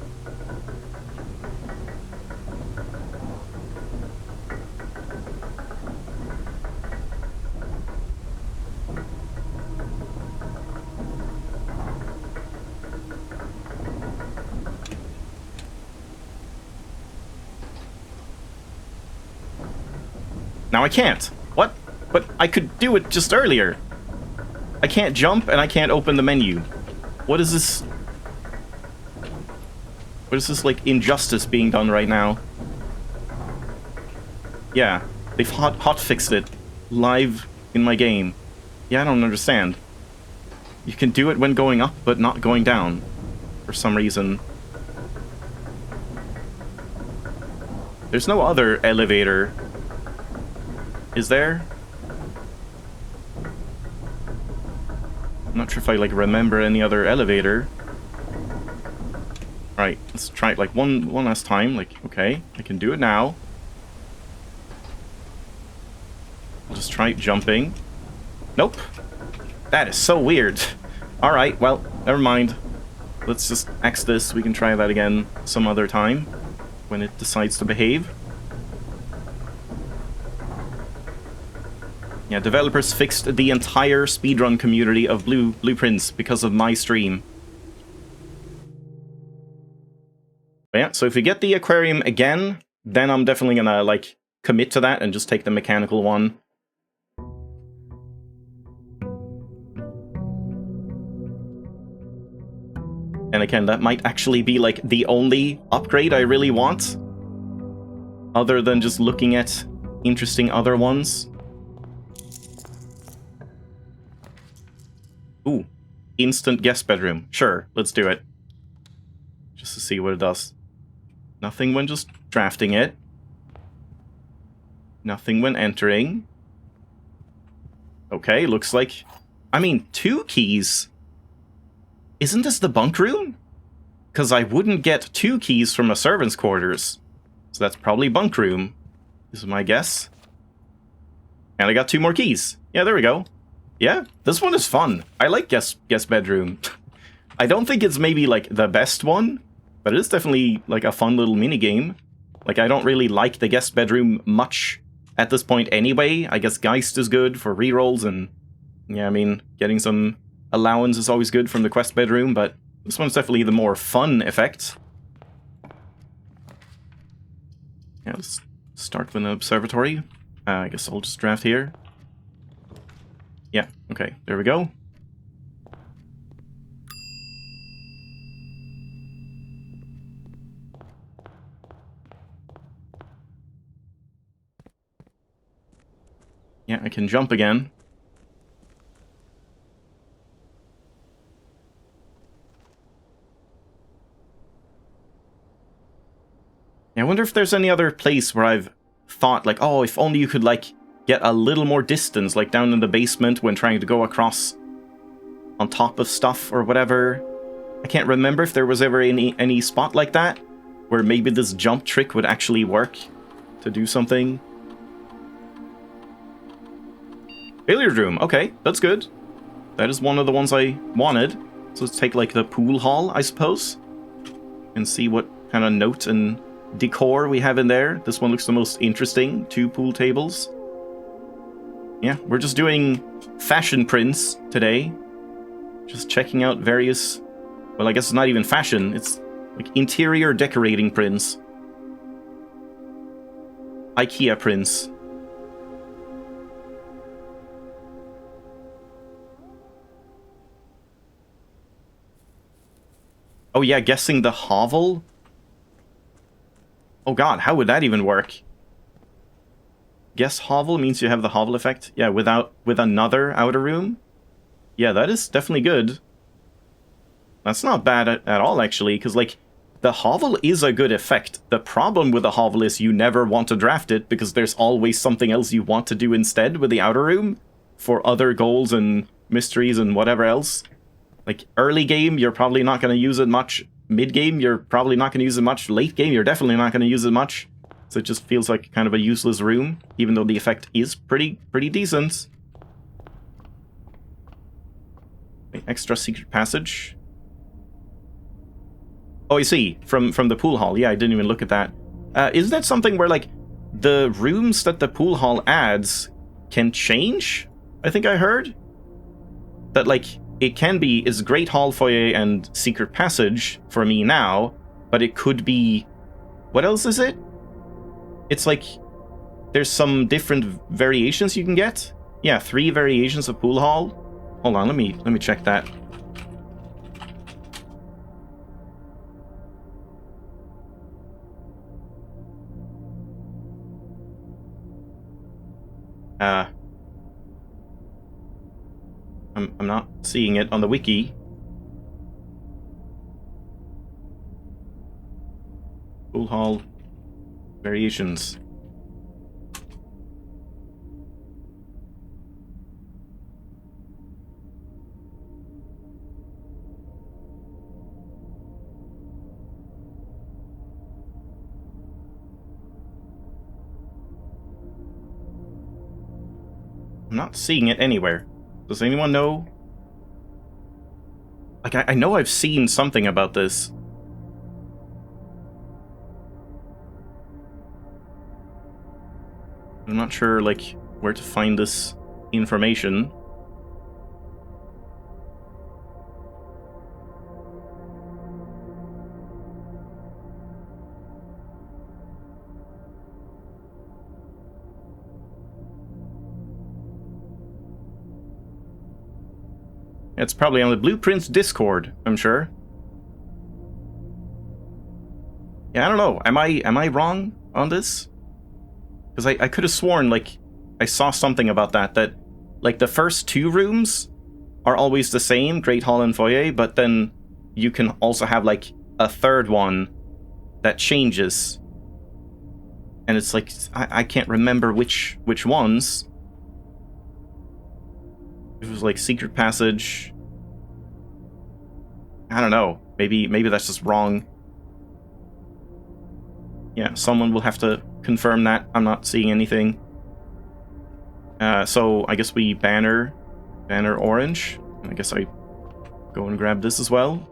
Now I can't. What? But I could do it just earlier. I can't jump and I can't open the menu. What is this? What is this, like, injustice being done right now? Yeah, they've hotfixed it live in my game. Yeah, I don't understand. You can do it when going up, but not going down. For some reason. There's no other elevator. Is there? I'm not sure if I, like, remember any other elevator. Alright, let's try it, like, one last time. Like, okay, I can do it now. I'll just try jumping. Nope. That is so weird. Alright, well, never mind. Let's just X this. We can try that again some other time. When it decides to behave. Yeah, developers fixed the entire speedrun community of Blueprints because of my stream. But yeah, so if we get the aquarium again, then I'm definitely gonna, like, commit to that and just take the mechanical one. And again, that might actually be, like, the only upgrade I really want. Other than just looking at interesting other ones. Ooh, instant guest bedroom. Sure, let's do it. Just to see what it does. Nothing when just drafting it. Nothing when entering. Okay, looks like... I mean, 2 keys. Isn't this the bunk room? Because I wouldn't get 2 keys from a servant's quarters. So that's probably bunk room. This is my guess. And I got 2 more keys. Yeah, there we go. Yeah, this one is fun. I like guest bedroom. I don't think it's maybe, like, the best one, but it is definitely, like, a fun little minigame. Like, I don't really like the guest bedroom much at this point anyway. I guess Geist is good for rerolls, and yeah, I mean, getting some allowance is always good from the quest bedroom, but this one's definitely the more fun effect. Yeah, let's start with an observatory. I guess I'll just draft here. Yeah, okay, there we go. Yeah, I can jump again. Yeah, I wonder if there's any other place where I've thought, like, oh, if only you could, like, get a little more distance, like down in the basement when trying to go across on top of stuff or whatever. I can't remember if there was ever any spot like that, where maybe this jump trick would actually work to do something. Billiard room, okay, that's good. That is one of the ones I wanted. So let's take, like, the pool hall, I suppose, and see what kind of note and decor we have in there. This one looks the most interesting. 2 pool tables. Yeah, we're just doing fashion prints today. Just checking out various... Well, I guess it's not even fashion. It's, like, interior decorating prints. IKEA prints. Oh yeah, guessing the hovel? Oh god, how would that even work? Guess hovel means you have the hovel effect. Yeah, with another outer room. Yeah, that is definitely good. That's not bad at all, actually, because, like, the hovel is a good effect. The problem with the hovel is you never want to draft it, because there's always something else you want to do instead with the outer room, for other goals and mysteries and whatever else. Like, early game, you're probably not going to use it much. Mid game, you're probably not going to use it much. Late game, you're definitely not going to use it much. So it just feels like kind of a useless room, even though the effect is pretty decent. Extra secret passage. Oh, I see. From the pool hall. Yeah, I didn't even look at that. Is that something where, like, the rooms that the pool hall adds can change? I think I heard. That, like, it can be, is Great Hall, Foyer, and Secret Passage for me now, but it could be... What else is it? It's like, there's some different variations you can get. Yeah, 3 variations of pool hall. Hold on, let me check that. I'm not seeing it on the wiki. Pool hall variations. I'm not seeing it anywhere. Does anyone know? Like, I know I've seen something about this. I'm not sure, like, where to find this information. It's probably on the Blueprints Discord, I'm sure. Yeah, I don't know. Am I wrong on this? Because I could have sworn, like, I saw something about that, like, the first 2 rooms are always the same, Great Hall and Foyer, but then you can also have, like, a 3rd one that changes. And it's like, I can't remember which ones. It was like Secret Passage. I don't know. Maybe that's just wrong. Yeah, someone will have to confirm that. I'm not seeing anything. So I guess we banner orange. I guess I go and grab this as well.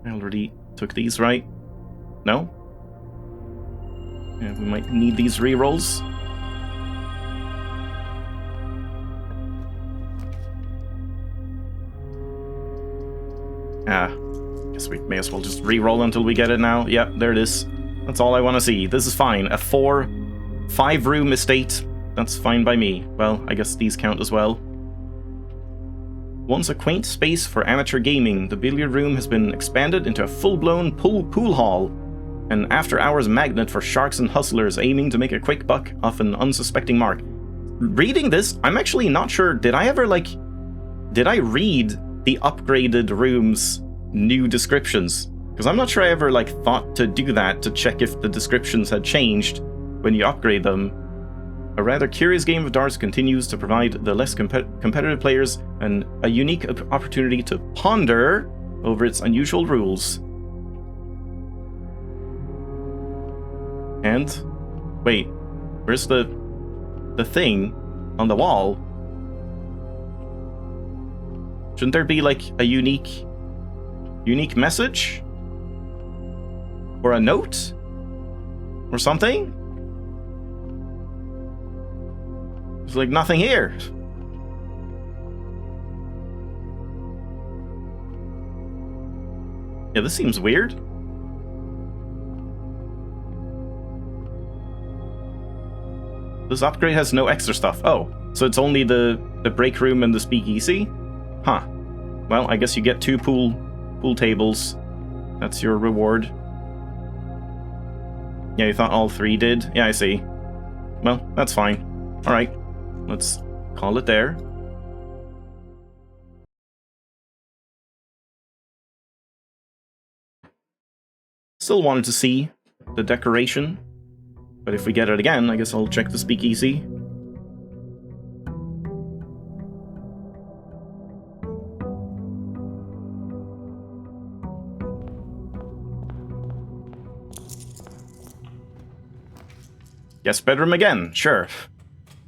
I already took these, right? No? Yeah, we might need these rerolls. Guess we may as well just reroll until we get it now. Yep, there it is. That's all I want to see. This is fine. A 5-room estate. That's fine by me. Well, I guess these count as well. Once a quaint space for amateur gaming, the billiard room has been expanded into a full-blown pool hall, an after-hours magnet for sharks and hustlers aiming to make a quick buck off an unsuspecting mark. Reading this, I'm actually not sure, did I read the upgraded room's new descriptions? Because I'm not sure I ever, like, thought to do that, to check if the descriptions had changed when you upgrade them. A rather curious game of darts continues to provide the less competitive players a unique opportunity to ponder over its unusual rules. And wait, where's the thing on the wall? Shouldn't there be, like, a unique message? Or a note? Or something? There's, like, nothing here. Yeah, this seems weird. This upgrade has no extra stuff. Oh. So it's only the break room and the speakeasy? Huh. Well, I guess you get 2 pool tables. That's your reward. Yeah, you thought all 3 did? Yeah, I see. Well, that's fine. Alright, let's call it there. Still wanted to see the decoration, but if we get it again, I guess I'll check the speakeasy. Guest bedroom again, sure.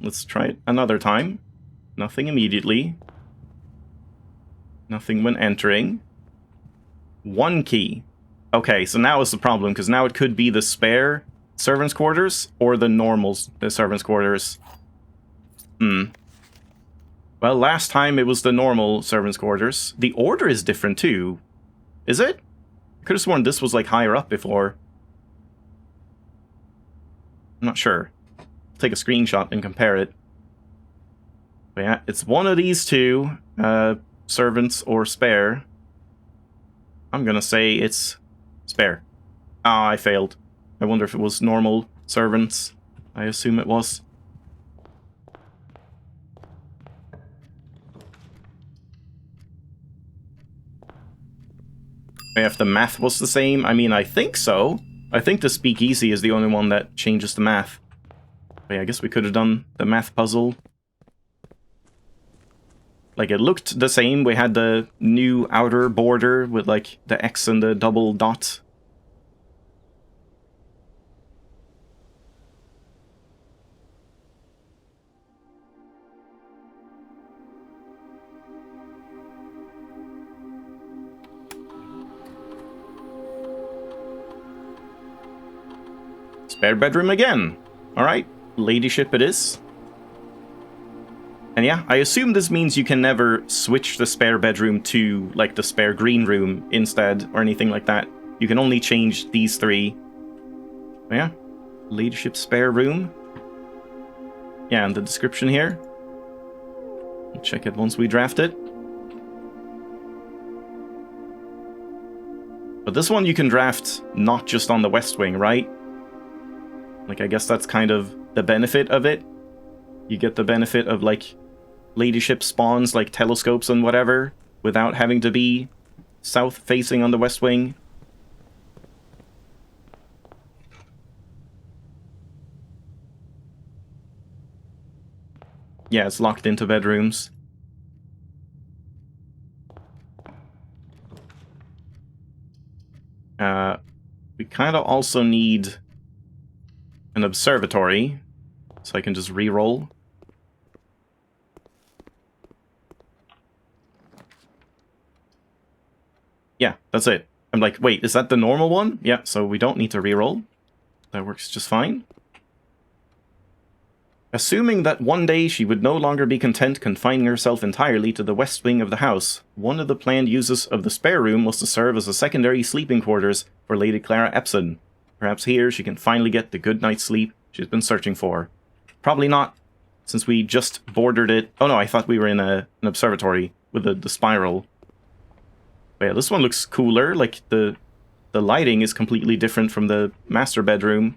Let's try it another time. Nothing immediately. Nothing when entering. 1 key. Okay, so now is the problem, because now it could be the spare servants' quarters or the normal servants' quarters. Well, last time it was the normal servants' quarters. The order is different too. Is it? I could have sworn this was like higher up before. I'm not sure. I'll take a screenshot and compare it. But yeah, it's one of these 2, servants or spare. I'm gonna say it's spare. Ah, I failed. I wonder if it was normal servants. I assume it was. If the math was the same, I mean, I think so. I think the speakeasy is the only one that changes the math. But yeah, I guess we could have done the math puzzle. Like, it looked the same. We had the new outer border with, like, the X and the double dot. Spare bedroom again. Alright, ladyship it is. And yeah, I assume this means you can never switch the spare bedroom to, like, the spare green room instead, or anything like that. You can only change these 3. But yeah, ladyship spare room. Yeah, and the description here. We'll check it once we draft it. But this one you can draft not just on the West Wing, right? Like, I guess that's kind of the benefit of it. You get the benefit of, like, ladyship spawns, like telescopes and whatever, without having to be south-facing on the West Wing. Yeah, it's locked into bedrooms. We kind of also need an observatory, so I can just re-roll. Yeah, that's it. I'm like, wait, is that the normal one? Yeah, so we don't need to re-roll. That works just fine. Assuming that one day she would no longer be content confining herself entirely to the west wing of the house, one of the planned uses of the spare room was to serve as a secondary sleeping quarters for Lady Clara Epson. Perhaps here she can finally get the good night's sleep she's been searching for. Probably not, since we just bordered it. Oh no, I thought we were in an observatory with the spiral. But yeah, this one looks cooler. Like, the lighting is completely different from the master bedroom.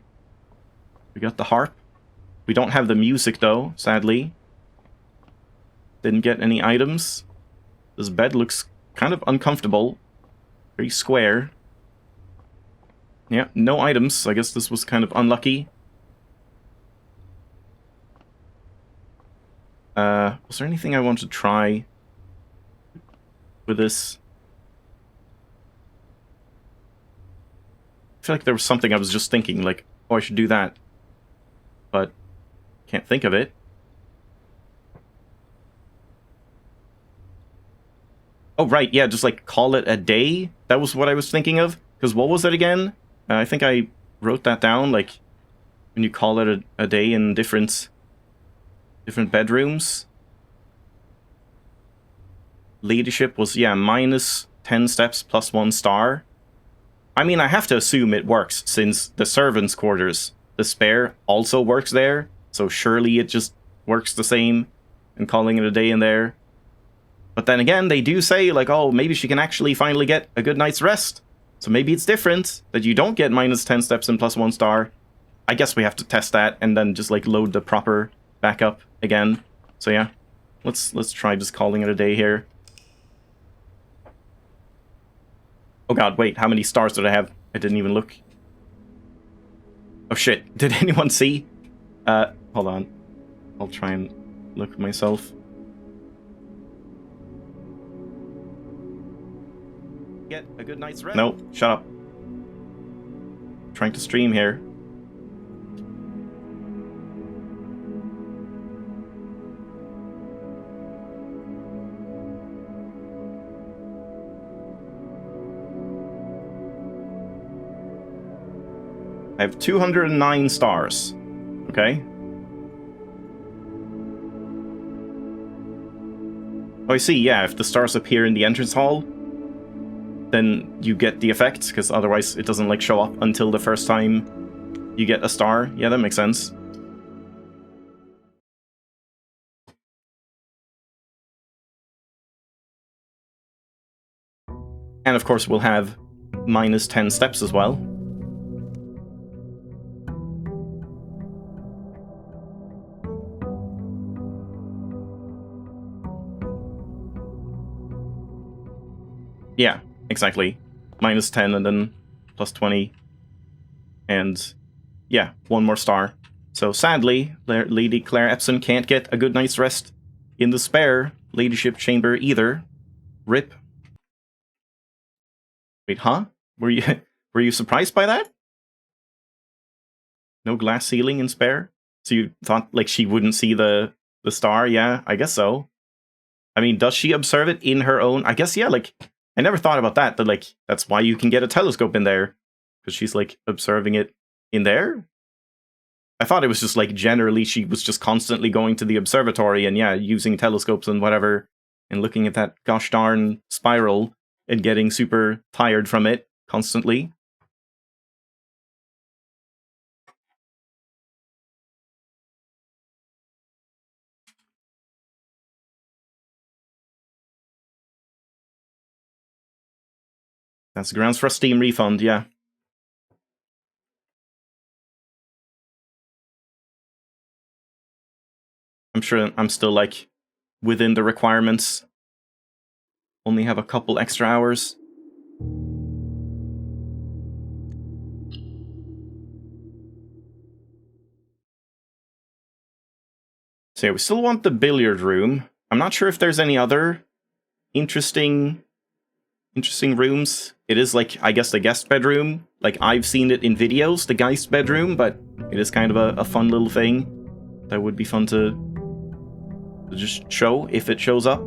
We got the harp. We don't have the music, though, sadly. Didn't get any items. This bed looks kind of uncomfortable. Very square. Yeah, no items. I guess this was kind of unlucky. Was there anything I wanted to try with this? I feel like there was something I was just thinking, like, oh, I should do that. But can't think of it. Oh, right, yeah, just, like, call it a day? That was what I was thinking of? Because what was it again? I think I wrote that down, like, when you call it a day in different bedrooms. Ladyship was, yeah, minus 10 steps plus 1 star. I mean, I have to assume it works, since the servants' quarters, the spare, also works there. So surely it just works the same. and calling it a day in there. But then again, they do say, like, oh, maybe she can actually finally get a good night's rest. So maybe it's different, that you don't get minus 10 steps and plus 1 star. I guess we have to test that and then just, like, load the proper backup again. So yeah, let's try just calling it a day here. Oh god, wait, how many stars did I have? I didn't even look. Oh shit, did anyone see? Hold on. I'll try and look myself. Get a good night's rest. No, shut up. I'm trying to stream here. I have 209 stars. Okay. Oh, I see, yeah, if the stars appear in the entrance hall, then you get the effect, because otherwise it doesn't, like, show up until the first time you get a star. Yeah, that makes sense. And of course we'll have minus 10 steps as well. Yeah, exactly. Minus 10 and then plus 20. And yeah, 1 more star. So sadly, Lady Claire Epson can't get a good night's rest in the spare ladyship chamber either. RIP. Wait, huh? Were you surprised by that? No glass ceiling in spare? So you thought, like, she wouldn't see the star? Yeah, I guess so. I mean, does she observe it in her own? I guess, yeah, like, I never thought about that, but, like, that's why you can get a telescope in there. Because she's, like, observing it in there? I thought it was just, like, generally she was just constantly going to the observatory and, yeah, using telescopes and whatever, and looking at that gosh darn spiral and getting super tired from it constantly. That's grounds for a Steam refund, yeah. I'm sure I'm still, like, within the requirements. Only have a couple extra hours. So yeah, we still want the billiard room. I'm not sure if there's any other interesting rooms. It is, like, I guess the guest bedroom. Like, I've seen it in videos, the guest bedroom, but it is kind of a fun little thing that would be fun to just show if it shows up.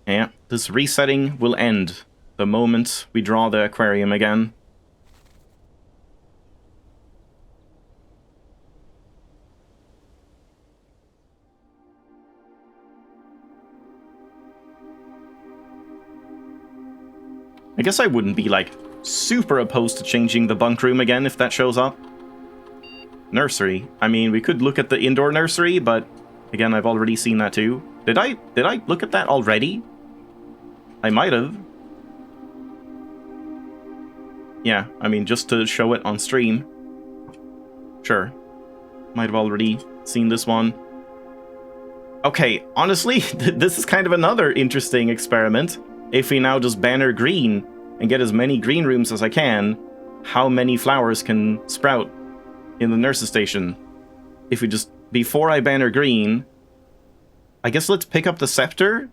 Yeah, this resetting will end the moment we draw the aquarium again. I guess I wouldn't be, like, super opposed to changing the bunk room again if that shows up. Nursery. I mean, we could look at the indoor nursery, but again, I've already seen that too. Did I look at that already? I might have. Yeah, I mean, just to show it on stream. Sure. Might have already seen this one. Okay, honestly, this is kind of another interesting experiment. If we now just banner green and get as many green rooms as I can, how many flowers can sprout in the nurse's station? If we just, before I banner green, I guess let's pick up the scepter,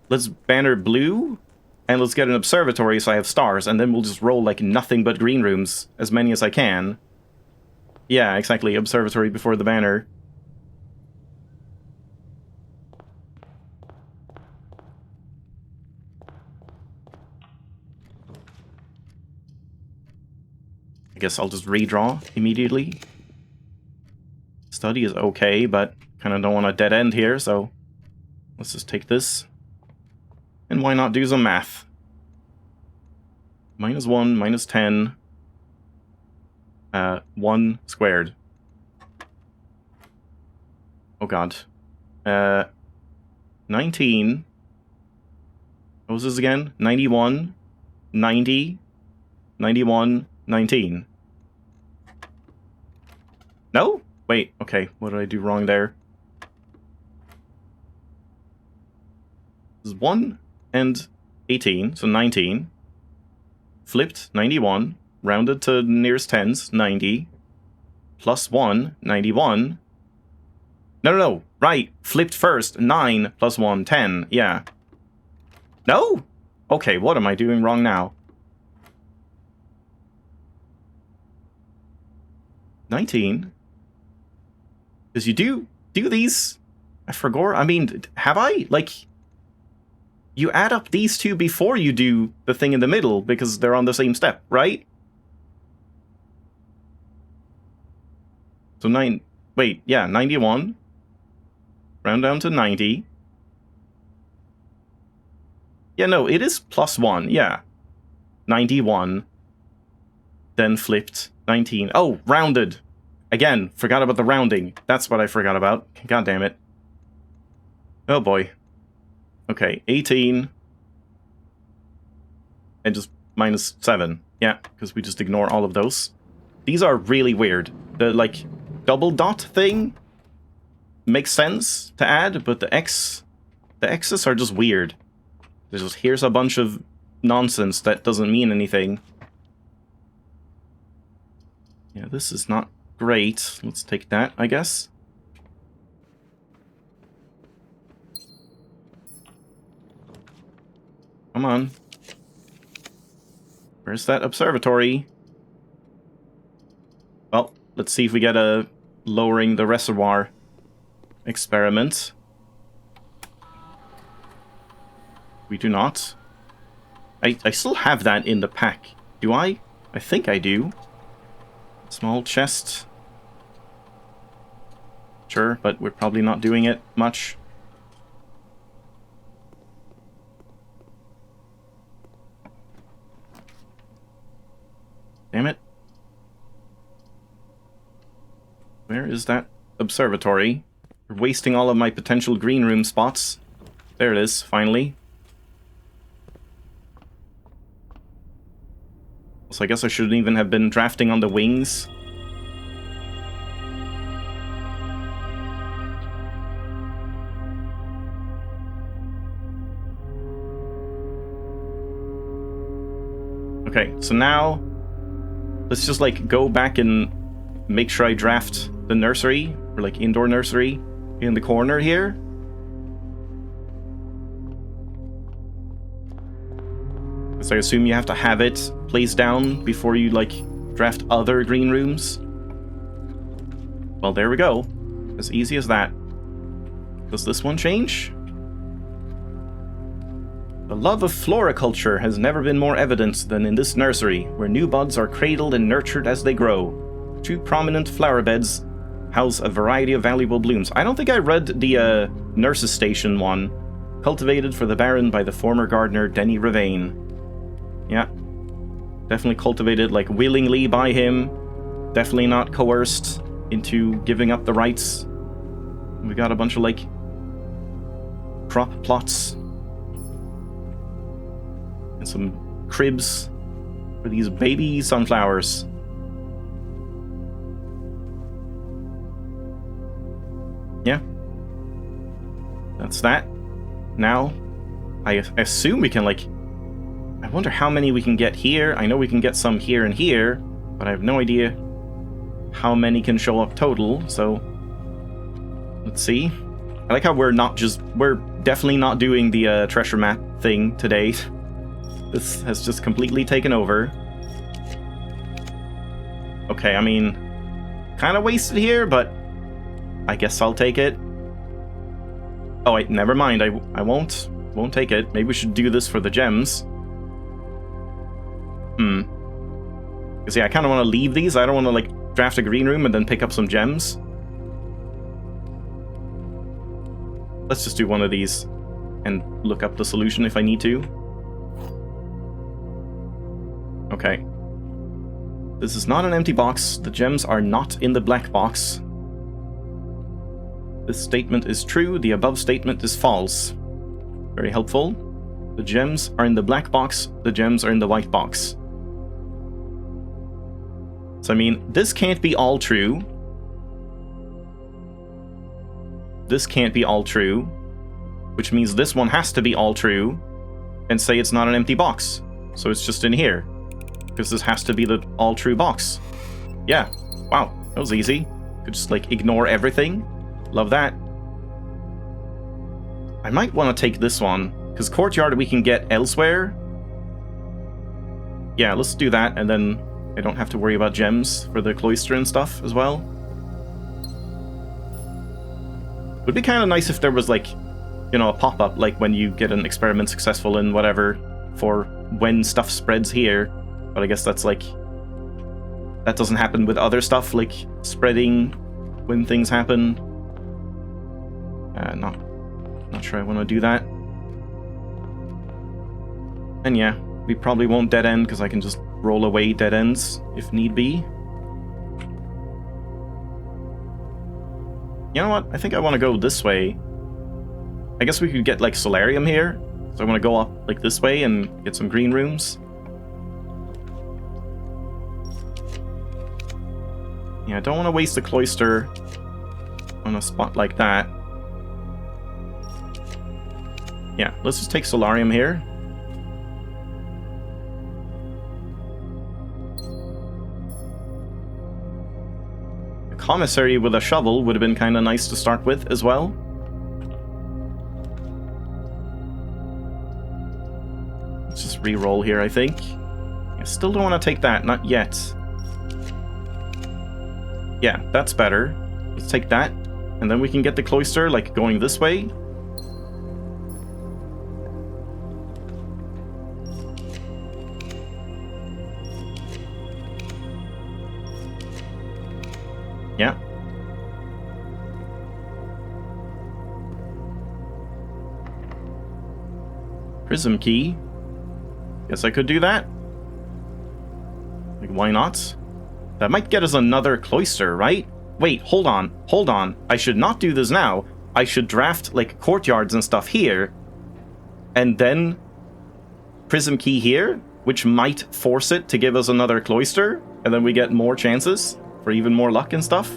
let's banner blue, and let's get an observatory so I have stars, and then we'll just roll, like, nothing but green rooms, as many as I can. Yeah, exactly, observatory before the banner. guess I'll just redraw immediately. Study is okay, but kind of don't want a dead end here, so let's just take this. And why not do some math? -1, -10. 1 squared. Oh god. 19. What was this again? 91, 90, 91, 19. No? Wait, okay. What did I do wrong there? This is 1 and 18, so 19. Flipped, 91. Rounded to nearest tens, 90. Plus 1, 91. No. Right. Flipped first, 9 plus 1, 10. Yeah. No? Okay, what am I doing wrong now? 19. Because you do these... I forgot. I mean, have I? Like, you add up these two before you do the thing in the middle, because they're on the same step, right? So 91. Round down to 90. Yeah, no, it is plus 1, yeah. 91. Then flipped, 19. Oh, rounded. Again, forgot about the rounding. That's what I forgot about. God damn it. Oh boy. Okay, 18. And just -7. Yeah, because we just ignore all of those. These are really weird. The, like, double dot thing makes sense to add, but the X's are just weird. There's just, here's a bunch of nonsense that doesn't mean anything. Yeah, this is not great. Let's take that, I guess. Come on. Where's that observatory? Well, let's see if we get a lowering the reservoir experiment. We do not. I still have that in the pack. Do I? I think I do. Small chest. Sure, but we're probably not doing it much. Damn it. Where is that observatory? We're wasting all of my potential green room spots. There it is, finally. So I guess I shouldn't even have been drafting on the wings. Okay, so now let's just like go back and make sure I draft the nursery, or like indoor nursery in the corner here. So I assume you have to have it placed down before you, like, draft other green rooms. Well, there we go. As easy as that. Does this one change? The love of floriculture has never been more evident than in this nursery, where new buds are cradled and nurtured as they grow. 2 prominent flower beds house a variety of valuable blooms. I don't think I read the Nurse's Station one. Cultivated for the Baron by the former gardener Denny Ravain. Yeah. Definitely cultivated, like, willingly by him. Definitely not coerced into giving up the rights. We got a bunch of, like, crop plots. And some cribs for these baby sunflowers. Yeah. That's that. Now, I assume we can, like... I wonder how many we can get here. I know we can get some here and here, but I have no idea how many can show up total, so... Let's see. I like how we're definitely not doing the treasure map thing today. This has just completely taken over. Okay, I mean... Kind of wasted here, but... I guess I'll take it. Oh, wait, never mind. I won't take it. Maybe we should do this for the gems. Because, yeah, I kind of want to leave these. I don't want to, like, draft a green room and then pick up some gems. Let's just do one of these and look up the solution if I need to. Okay. This is not an empty box. The gems are not in the black box. This statement is true. The above statement is false. Very helpful. The gems are in the black box. The gems are in the white box. So, I mean, this can't be all true. This can't be all true. Which means this one has to be all true. And say it's not an empty box. So it's just in here. Because this has to be the all true box. Yeah. Wow. That was easy. Could just, like, ignore everything. Love that. I might want to take this one. Because courtyard we can get elsewhere. Yeah, let's do that. And then I don't have to worry about gems for the cloister and stuff as well. Would be kind of nice if there was, like, you know, a pop-up, like when you get an experiment successful in whatever, for when stuff spreads here. But I guess that's, like, that doesn't happen with other stuff, like spreading when things happen. Not sure I want to do that. And yeah, we probably won't dead end, because I can just roll away dead ends if need be. You know what? I think I want to go this way. I guess we could get, like, solarium here. So I want to go up, like, this way and get some green rooms. Yeah, I don't want to waste the cloister on a spot like that. Yeah, let's just take solarium here. A commissary with a shovel would have been kind of nice to start with as well. Let's just re-roll here, I think. I still don't want to take that, not yet. Yeah, that's better. Let's take that, and then we can get the cloister, like, going this way. Yeah. Prism key. Guess I could do that. Like, why not? That might get us another cloister, right? Wait, hold on, hold on. I should not do this now. I should draft, like, courtyards and stuff here. And then prism key here, which might force it to give us another cloister. And then we get more chances for even more luck and stuff.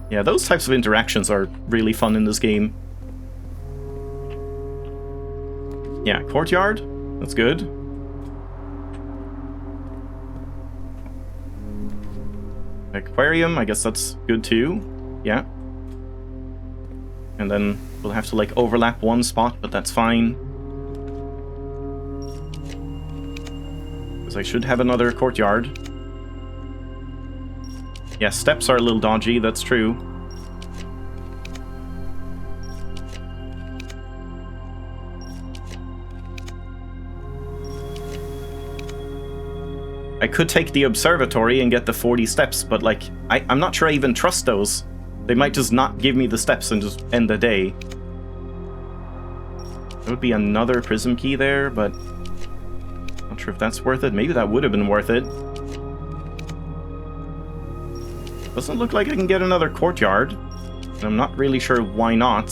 Yeah, those types of interactions are really fun in this game. Yeah, courtyard. That's good. Aquarium, I guess that's good too. Yeah. And then we'll have to, like, overlap one spot, but that's fine. Because I should have another courtyard. Yeah, steps are a little dodgy, that's true. I could take the observatory and get the 40 steps, but, like, I'm not sure I even trust those. They might just not give me the steps and just end the day. There would be another prism key there, but not sure if that's worth it. Maybe that would have been worth it. Doesn't look like I can get another courtyard. And I'm not really sure why not.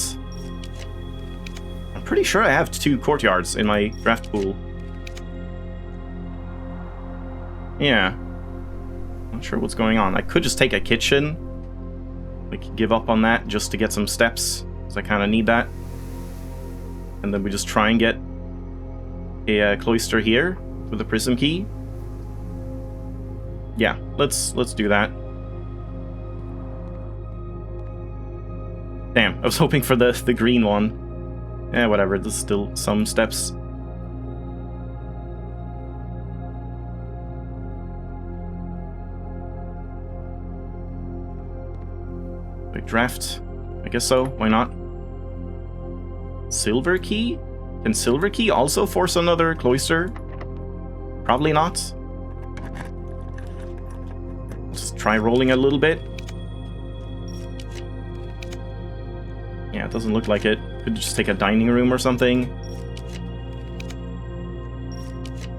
I'm pretty sure I have 2 courtyards in my draft pool. Yeah. Not sure what's going on. I could just take a kitchen. Like, give up on that just to get some steps, because I kind of need that. And then we just try and get a cloister here with a prism key. Yeah, let's do that. Damn, I was hoping for the green one. Eh, whatever, there's still some steps. Big draft. I guess so, why not? Silver key? Can Silver Key also force another cloister? Probably not. Just try rolling a little bit. Yeah, it doesn't look like it. Could just take a dining room or something.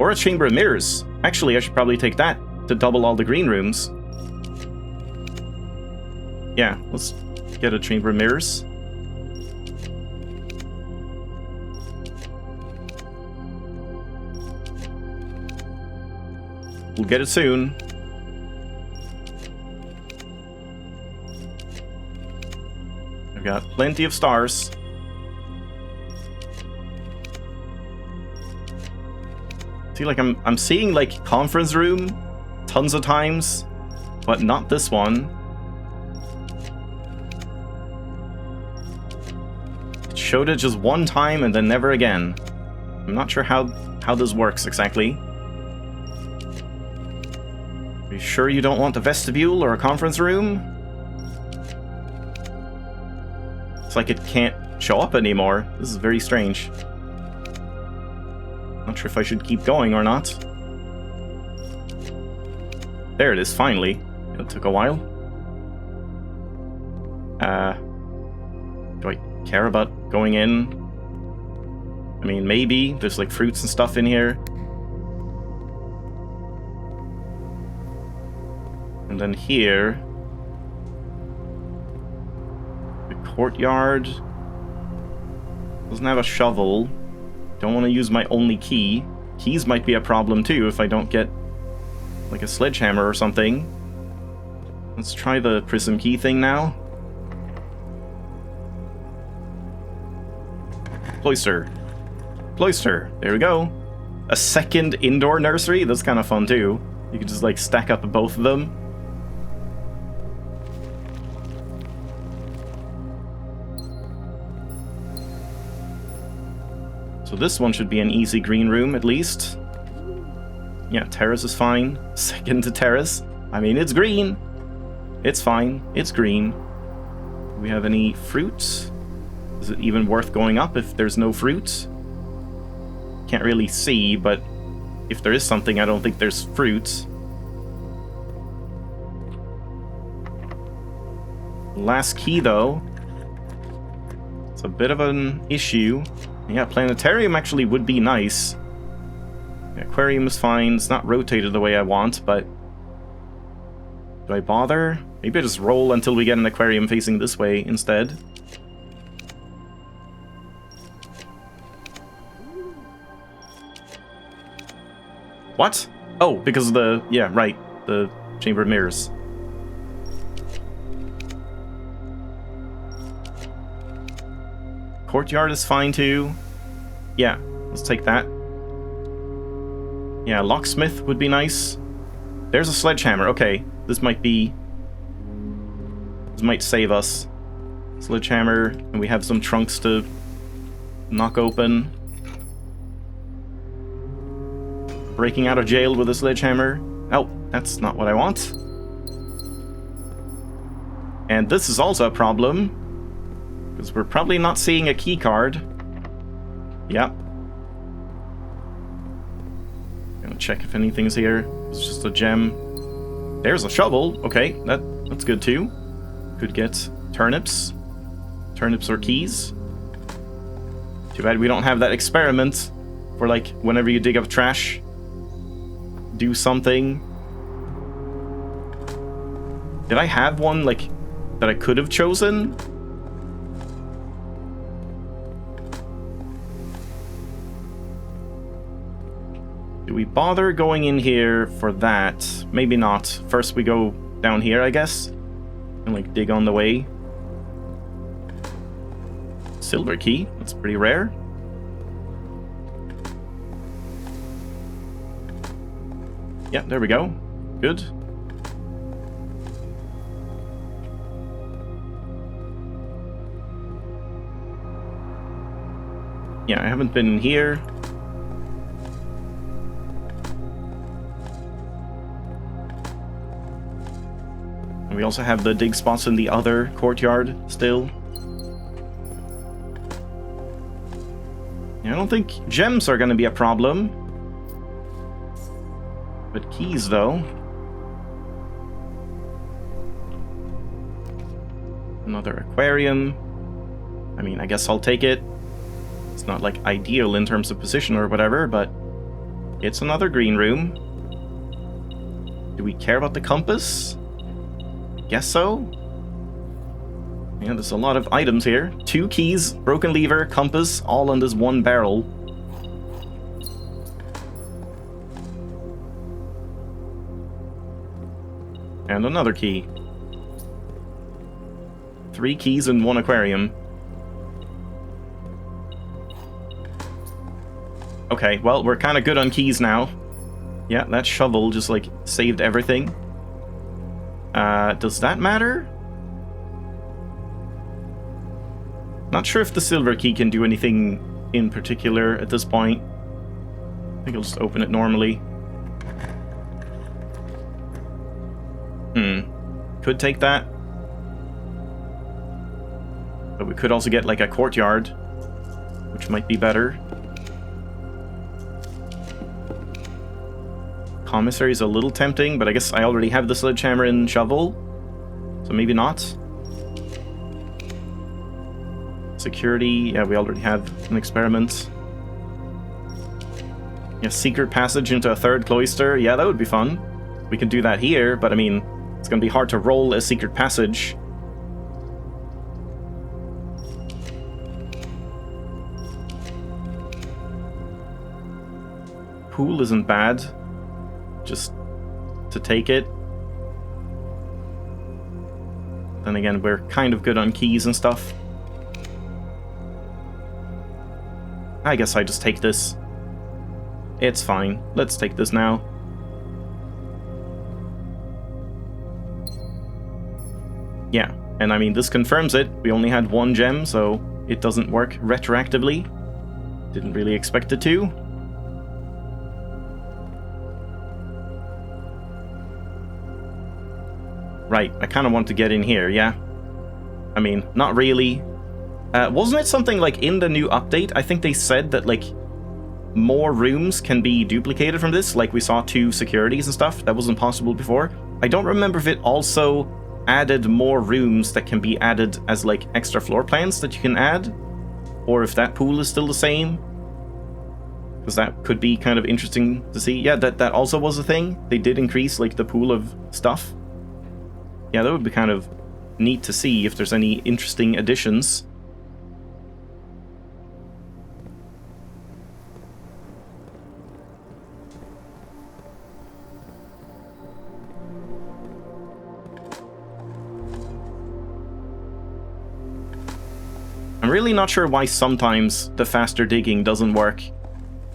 Or a chamber of mirrors. Actually, I should probably take that to double all the green rooms. Yeah, let's get a chamber of mirrors. We'll get it soon. I've got plenty of stars. See, like, I'm seeing, like, conference room tons of times, but not this one. It showed it just one time and then never again. I'm not sure how this works exactly. Are you sure you don't want a vestibule or a conference room? It's like it can't show up anymore. This is very strange. Not sure if I should keep going or not. There it is, finally. It took a while. Do I care about going in? I mean, maybe. There's like fruits and stuff in here. And then here... the courtyard... doesn't have a shovel. Don't want to use my only key. Keys might be a problem too if I don't get like a sledgehammer or something. Let's try the prism key thing now. Cloister. Cloister. There we go. A second indoor nursery? That's kind of fun too. You can just like stack up both of them. So this one should be an easy green room, at least. Yeah, terrace is fine. Second to terrace. I mean, it's green. It's fine. It's green. Do we have any fruits? Is it even worth going up if there's no fruit? Can't really see, but if there is something, I don't think there's fruit. Last key, though. It's a bit of an issue. Yeah, planetarium actually would be nice. The aquarium is fine. It's not rotated the way I want, but... do I bother? Maybe I just roll until we get an aquarium facing this way instead. What? Oh, because of the... yeah, right. The chamber of mirrors. Courtyard is fine too. Yeah, let's take that. Yeah, locksmith would be nice. There's a sledgehammer. Okay, this might be... this might save us. Sledgehammer, and we have some trunks to knock open. Breaking out of jail with a sledgehammer. Oh, that's not what I want. And this is also a problem. Because we're probably not seeing a key card. Yep. Gonna check if anything's here. It's just a gem. There's a shovel. Okay, that's good too. Could get turnips. Turnips or keys. Too bad we don't have that experiment for like whenever you dig up trash. Do something. Did I have one like that I could have chosen? Do we bother going in here for that? Maybe not. First we go down here, I guess. And like dig on the way. Silver key. That's pretty rare. Yeah, there we go. Good. Yeah, I haven't been in here. We also have the dig spots in the other courtyard still. I don't think gems are going to be a problem. But keys, though. Another aquarium. I mean, I guess I'll take it. It's not, like, ideal in terms of position or whatever, but it's another green room. Do we care about the compass? Guess so. Yeah, there's a lot of items here. 2 keys, broken lever, compass, all on this one barrel. And another key. 3 keys and 1 aquarium. Okay, well, we're kind of good on keys now. Yeah, that shovel just, like, saved everything. Does that matter? Not sure if the silver key can do anything in particular at this point. I think I'll just open it normally. Could take that. But we could also get, like, a courtyard, which might be better. Commissary is a little tempting, but I guess I already have the sledgehammer and shovel, so maybe not. Security, yeah, we already have an experiment. Yeah, secret passage into a 3rd cloister, yeah, that would be fun. We could do that here, but I mean, it's gonna be hard to roll a secret passage. Pool isn't bad. Just to take it. Then again, we're kind of good on keys and stuff. I guess I just take this. It's fine. Let's take this now. Yeah, and I mean, this confirms it. We only had 1 gem, so it doesn't work retroactively. Didn't really expect it to. Right, I kind of want to get in here, yeah? I mean, not really. Wasn't it something like in the new update? I think they said that, like, more rooms can be duplicated from this, like we saw 2 securities and stuff. That wasn't possible before. I don't remember if it also added more rooms that can be added as, like, extra floor plans that you can add, or if that pool is still the same. Because that could be kind of interesting to see. Yeah, that also was a thing. They did increase, like, the pool of stuff. Yeah, that would be kind of neat to see if there's any interesting additions. I'm really not sure why sometimes the faster digging doesn't work,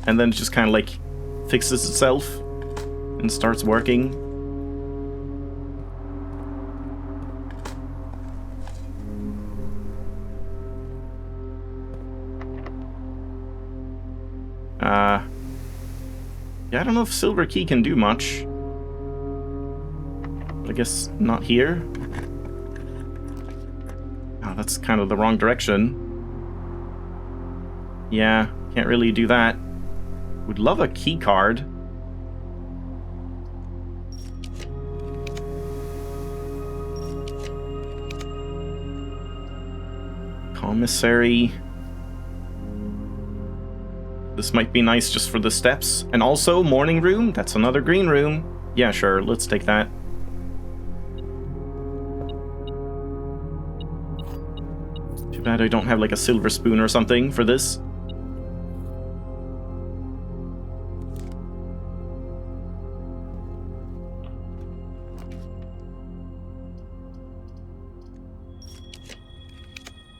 and then it just kind of, like, fixes itself and starts working. Yeah, I don't know if silver key can do much. But I guess not here. Oh, that's kind of the wrong direction. Yeah, can't really do that. Would love a key card. Commissary. This might be nice just for the steps. And also, morning room. That's another green room. Yeah, sure. Let's take that. Too bad I don't have, like, a silver spoon or something for this.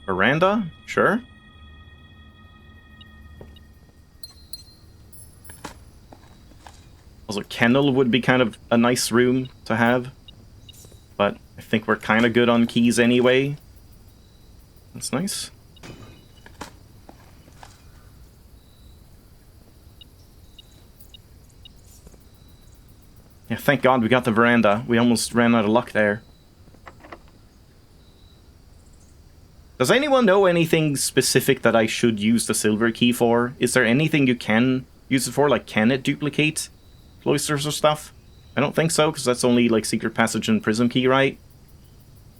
Veranda? Sure. Also, kennel would be kind of a nice room to have. But I think we're kind of good on keys anyway. That's nice. Yeah, thank God we got the veranda. We almost ran out of luck there. Does anyone know anything specific that I should use the silver key for? Is there anything you can use it for? Like, can it duplicate cloisters or stuff? I don't think so, because that's only, like, secret passage and prism key, right?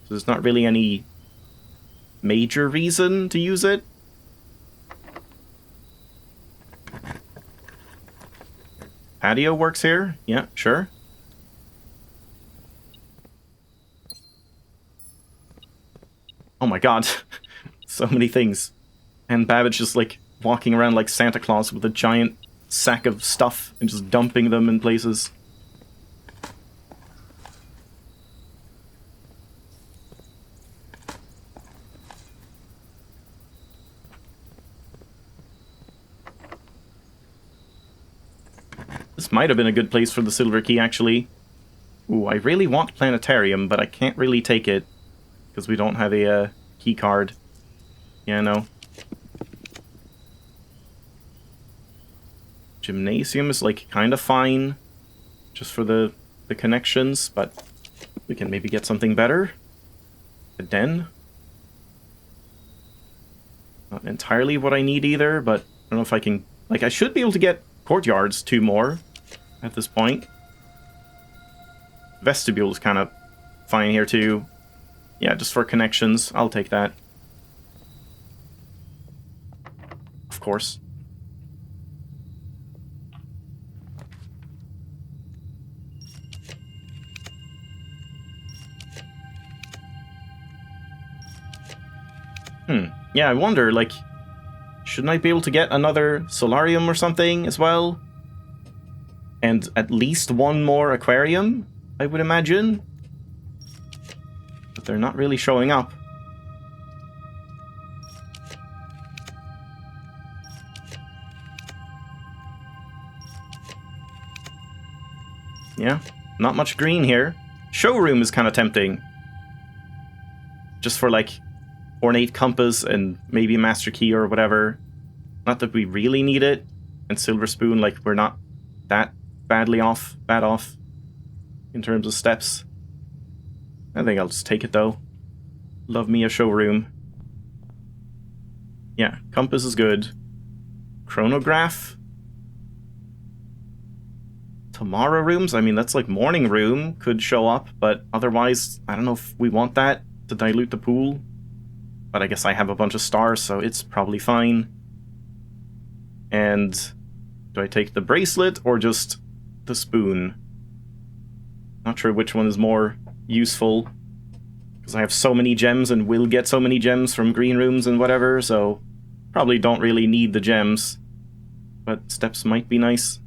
So there's not really any major reason to use it. Patio works here? Yeah, sure. Oh my god. So many things. And Babbage just, like, walking around like Santa Claus with a giant sack of stuff and just dumping them in places. This might have been a good place for the silver key, actually. Ooh, I really want planetarium, but I can't really take it because we don't have a key card. Yeah, no. Gymnasium is, like, kind of fine just for the connections, but we can maybe get something better. A den. Not entirely what I need either, but I don't know if I can... Like, I should be able to get courtyards 2 more at this point. Vestibule is kind of fine here too. Yeah, just for connections, I'll take that. Of course. Yeah, I wonder, like, shouldn't I be able to get another solarium or something as well? And at least 1 more aquarium, I would imagine. But they're not really showing up. Yeah, not much green here. Showroom is kind of tempting. Just for, like, ornate compass and maybe master key or whatever. Not that we really need it. And silver spoon, like, we're not that bad off in terms of steps. I think I'll just take it though. Love me a showroom. Yeah, compass is good. Chronograph. Tomorrow rooms, I mean, that's like morning room could show up, but otherwise, I don't know if we want that to dilute the pool. But I guess I have a bunch of stars, so it's probably fine. And do I take the bracelet or just the spoon? Not sure which one is more useful, because I have so many gems and will get so many gems from green rooms and whatever, so probably don't really need the gems. But steps might be nice.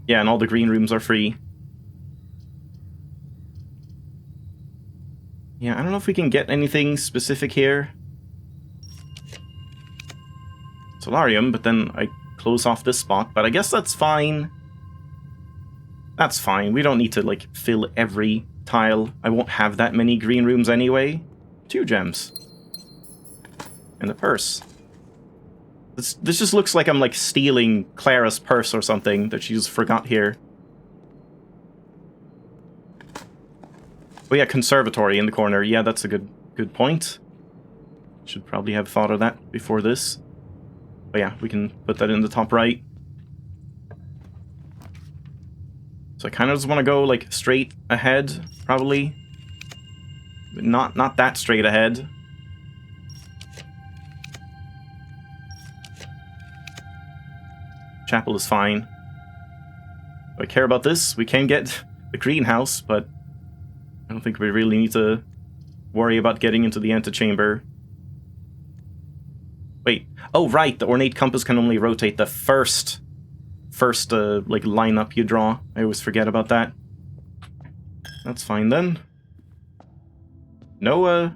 Yeah, and all the green rooms are free. Yeah, I don't know if we can get anything specific here. Solarium, but then I close off this spot, but I guess that's fine. That's fine. We don't need to, like, fill every tile. I won't have that many green rooms anyway. 2 gems. And a purse. This just looks like I'm, like, stealing Clara's purse or something that she just forgot here. Oh yeah, conservatory in the corner. Yeah, that's a good point. Should probably have thought of that before this. But yeah, we can put that in the top right. So I kind of just want to go, like, straight ahead, probably. But not that straight ahead. Chapel is fine. Do I care about this? We can get the greenhouse, but I don't think we really need to worry about getting into the antechamber. Wait. Oh, right. The ornate compass can only rotate the first like, lineup you draw. I always forget about that. That's fine, then. No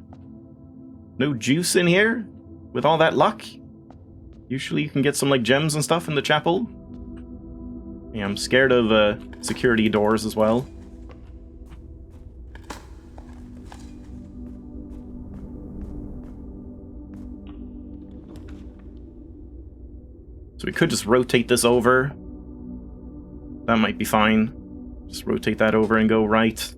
juice in here? With all that luck? Usually you can get some, like, gems and stuff in the chapel. Yeah, I'm scared of security doors as well. So we could just rotate this over. That might be fine. Just rotate that over and go right.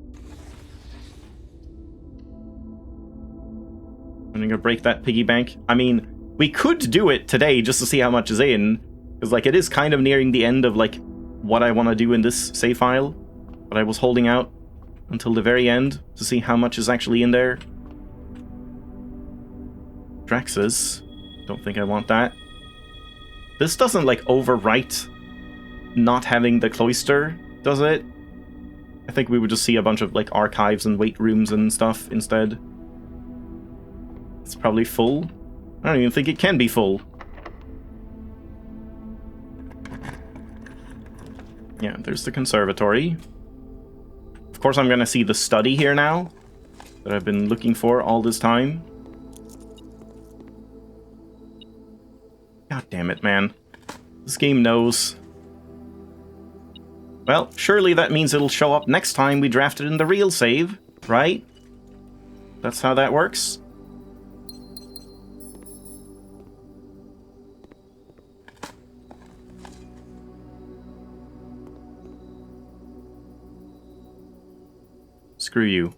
I'm gonna break that piggy bank. I mean, we could do it today just to see how much is in. Because, like, it is kind of nearing the end of, like, what I want to do in this save file. But I was holding out until the very end to see how much is actually in there. Draxus. Don't think I want that. This doesn't, like, overwrite not having the cloister, does it? I think we would just see a bunch of, like, archives and wait rooms and stuff instead. It's probably full. I don't even think it can be full. Yeah, there's the conservatory. Of course I'm gonna see the study here now, that I've been looking for all this time. God damn it, man. This game knows. Well, surely that means it'll show up next time we draft it in the real save, right? That's how that works. Screw you.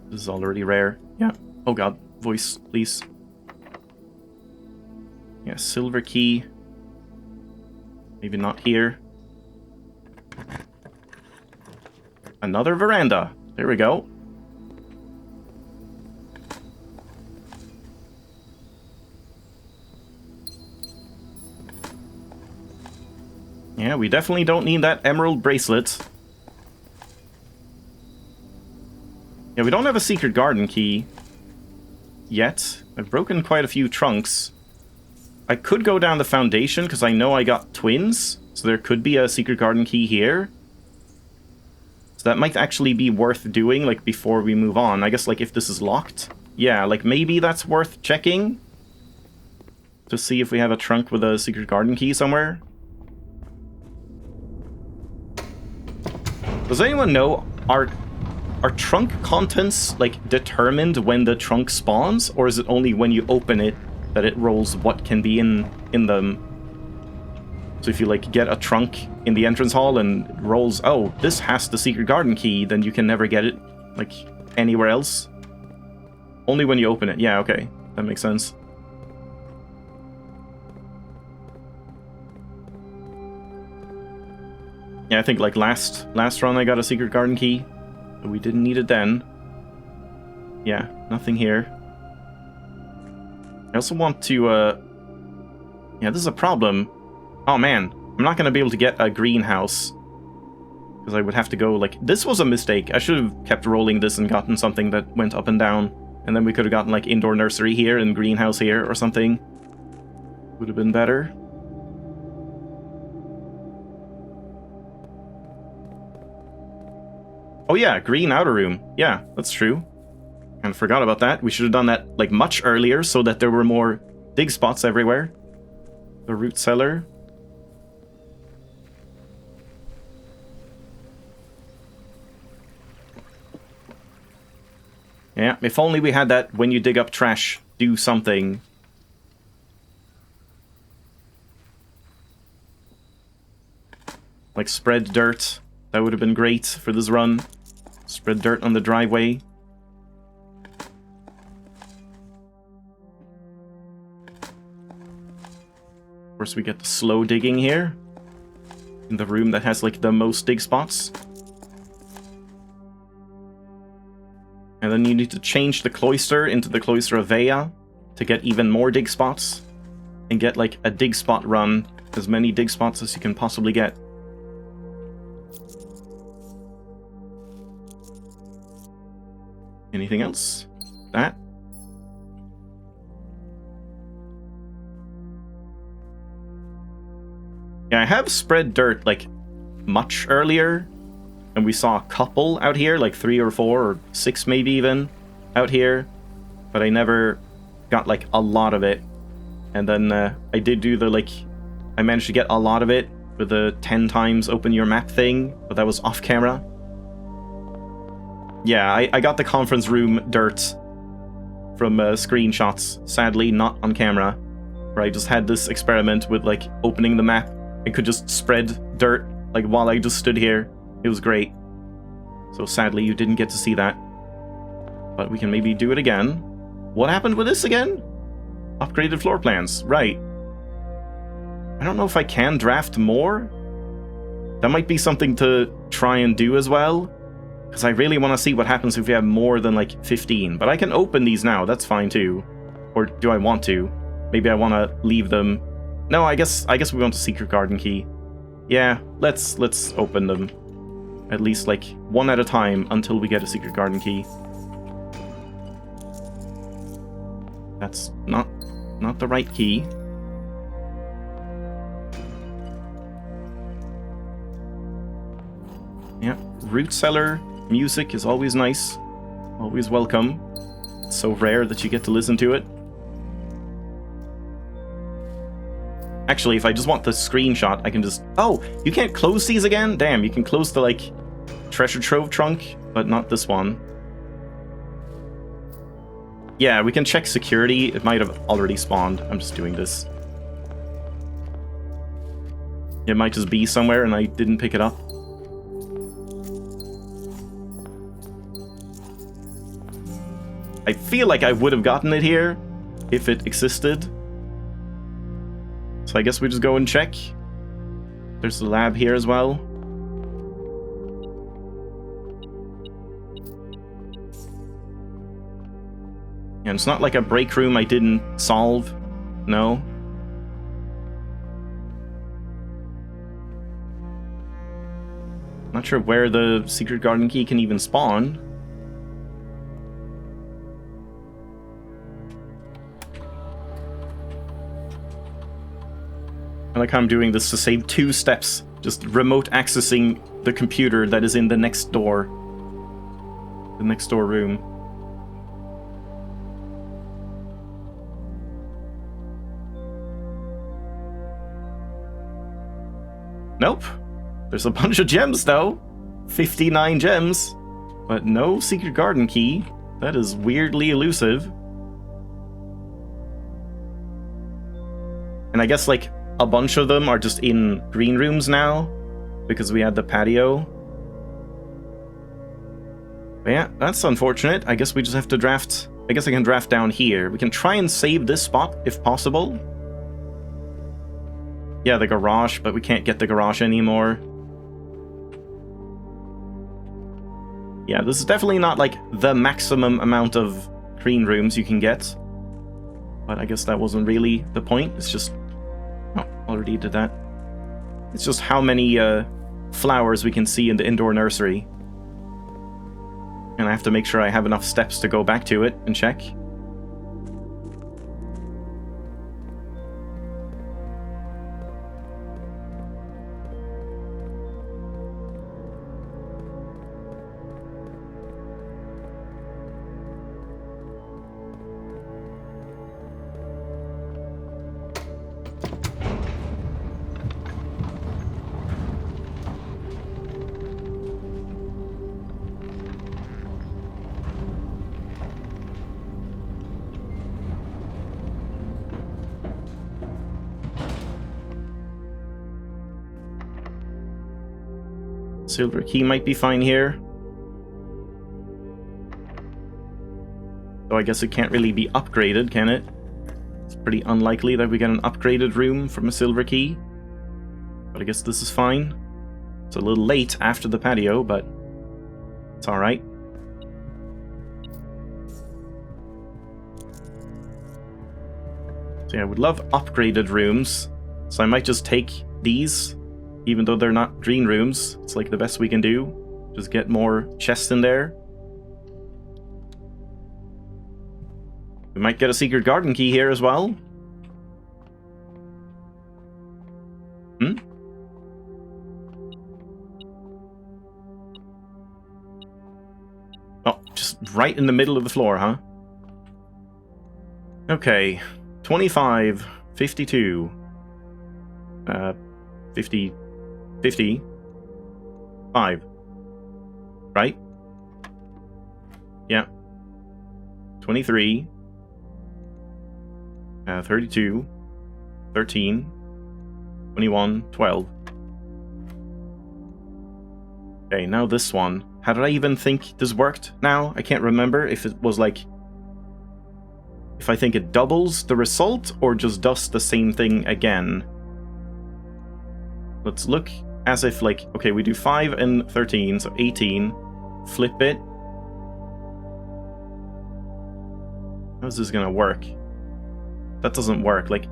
This is already rare. Yeah. Oh god. Voice, please. Yeah, silver key. Maybe not here. Another veranda. There we go. Yeah, we definitely don't need that emerald bracelet. Yeah, we don't have a secret garden key yet. I've broken quite a few trunks. I could go down the foundation, because I know I got twins, so there could be a secret garden key here. So that might actually be worth doing, like, before we move on. I guess, like, if this is locked. Yeah, like, maybe that's worth checking. To see if we have a trunk with a secret garden key somewhere. Does anyone know, are trunk contents, like, determined when the trunk spawns? Or is it only when you open it that it rolls what can be in them? So if you, like, get a trunk in the entrance hall and it rolls, oh, this has the secret garden key, then you can never get it, like, anywhere else? Only when you open it. Yeah, okay. That makes sense. Yeah, I think, like, last run I got a secret garden key. But we didn't need it then. Yeah, nothing here. I also want to, yeah, this is a problem. Oh man, I'm not gonna be able to get a greenhouse. Because I would have to go, like, this was a mistake. I should have kept rolling this and gotten something that went up and down. And then we could have gotten, like, indoor nursery here and greenhouse here or something. Would have been better. Oh yeah, green outer room. Yeah, that's true. Kind of forgot about that. We should have done that, like, much earlier so that there were more dig spots everywhere. The root cellar. Yeah, if only we had that when you dig up trash, do something. Like, spread dirt. That would have been great for this run. Spread dirt on the driveway. Of course, we get the slow digging here. In the room that has, like, the most dig spots. And then you need to change the cloister into the cloister of Vea to get even more dig spots. And get, like, a dig spot run. As many dig spots as you can possibly get. Anything else? That? Yeah, I have spread dirt, like, much earlier. And we saw a couple out here, like 3 or 4 or 6 maybe even, out here. But I never got, like, a lot of it. And then I did do the, like, I managed to get a lot of it with the 10 times open your map thing, but that was off camera. Yeah, I got the conference room dirt from screenshots, sadly not on camera, where I just had this experiment with, like, opening the map and could just spread dirt, like, while I just stood here. It was great. So sadly you didn't get to see that. but we can maybe do it again. What happened with this again? Upgraded floor plans. Right. I don't know if I can draft more. That might be something to try and do as well. Because I really want to see what happens if we have more than like 15. But I can open these now. That's fine too. Or do I want to? Maybe I want to leave them. No, I guess we want a secret garden key. Yeah, let's open them. At least like one at a time until we get a secret garden key. That's not the right key. Yeah, root cellar music is always nice. Always welcome. It's so rare that you get to listen to it. Actually, if I just want the screenshot, I can just... Oh, you can't close these again? Damn, you can close the, like, treasure trove trunk, but not this one. Yeah, we can check security. It might have already spawned. I'm just doing this. It might just be somewhere and I didn't pick it up. I feel like I would have gotten it here if it existed. So I guess we just go and check. There's the lab here as well. And it's not like a break room I didn't solve. No. Not sure where the secret garden key can even spawn. I like how I'm doing this to save 2 steps. Just remote accessing the computer that is in the next door. The next door room. Nope. There's a bunch of gems though. 59 gems. But no secret garden key. That is weirdly elusive. And I guess like a bunch of them are just in green rooms now, because we had the patio. But yeah, that's unfortunate. I guess we just have to draft... I guess I can draft down here. We can try and save this spot, if possible. Yeah, the garage, but we can't get the garage anymore. Yeah, this is definitely not, like, the maximum amount of green rooms you can get. But I guess that wasn't really the point. It's just... Oh, already did that. It's just how many flowers we can see in the indoor nursery. And I have to make sure I have enough steps to go back to it and check. Silver key might be fine here. So I guess it can't really be upgraded, can it? It's pretty unlikely that we get an upgraded room from a silver key. But I guess this is fine. It's a little late after the patio, but it's alright. So yeah, I would love upgraded rooms. So I might just take these. Even though they're not green rooms, it's like the best we can do. Just get more chests in there. We might get a secret garden key here as well. Hmm? Oh, just right in the middle of the floor, huh? Okay. 25, 52, 55, right? Yeah. 23, 32, 13, 21, 12. Okay, now this one. How did I even think this worked now? I can't remember if it was like... if I think it doubles the result or just does the same thing again. Let's look as if like... okay, we do 5 and 13, so 18. Flip it. How's this gonna work? That doesn't work. Like,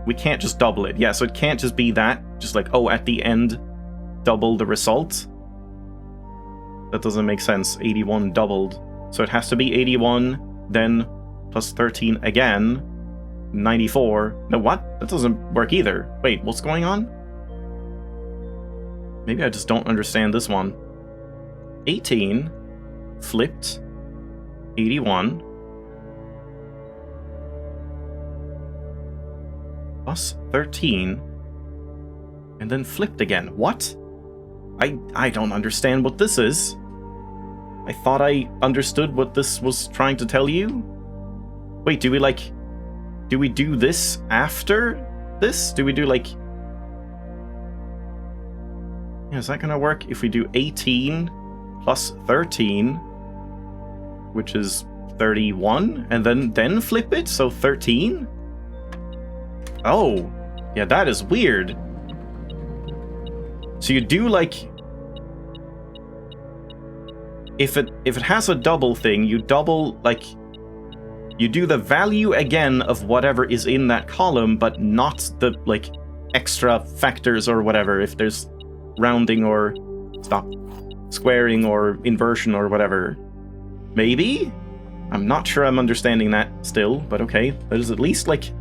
we can't just double it. Yeah, so it can't just be that. Just like, oh, at the end, double the result. That doesn't make sense. 81 doubled. So it has to be 81, then plus 13 again. 94. No, what? That doesn't work either. Wait, what's going on? Maybe I just don't understand this one. 18 flipped 81 plus 13 and then flipped again. What? I don't understand what this is. I thought I understood what this was trying to tell you. Wait, do we do this after this? Do we do like... yeah, is that gonna work if we do 18 plus 13, which is 31, and then flip it, so 13? Oh, yeah, that is weird. So you do like... if it has a double thing, you double, like... you do the value again of whatever is in that column, but not the, like, extra factors or whatever, if there's rounding or... stop. Squaring or inversion or whatever. Maybe? I'm not sure I'm understanding that still, but okay. That is at least, like,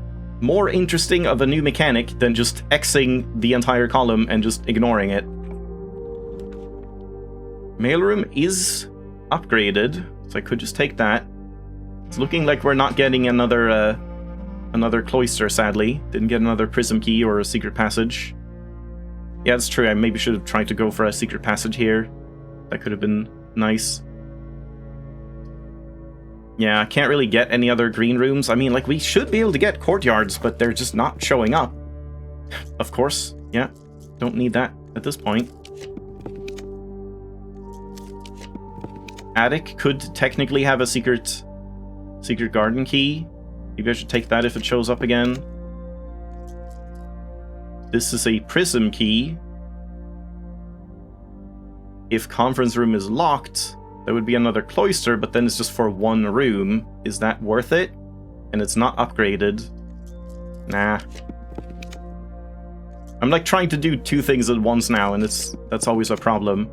more interesting of a new mechanic than just Xing the entire column and just ignoring it. Mailroom is upgraded, so I could just take that. It's looking like we're not getting another cloister, sadly. Didn't get another prism key or a secret passage. Yeah, that's true. I maybe should have tried to go for a secret passage here. That could have been nice. Yeah, I can't really get any other green rooms. I mean, like, we should be able to get courtyards, but they're just not showing up. Of course, yeah. Don't need that at this point. Attic could technically have a secret garden key. Maybe I should take that if it shows up again. This is a prism key. If conference room is locked, there would be another cloister, but then it's just for one room. Is that worth it? And it's not upgraded. Nah. I'm like trying to do two things at once now, and that's always a problem.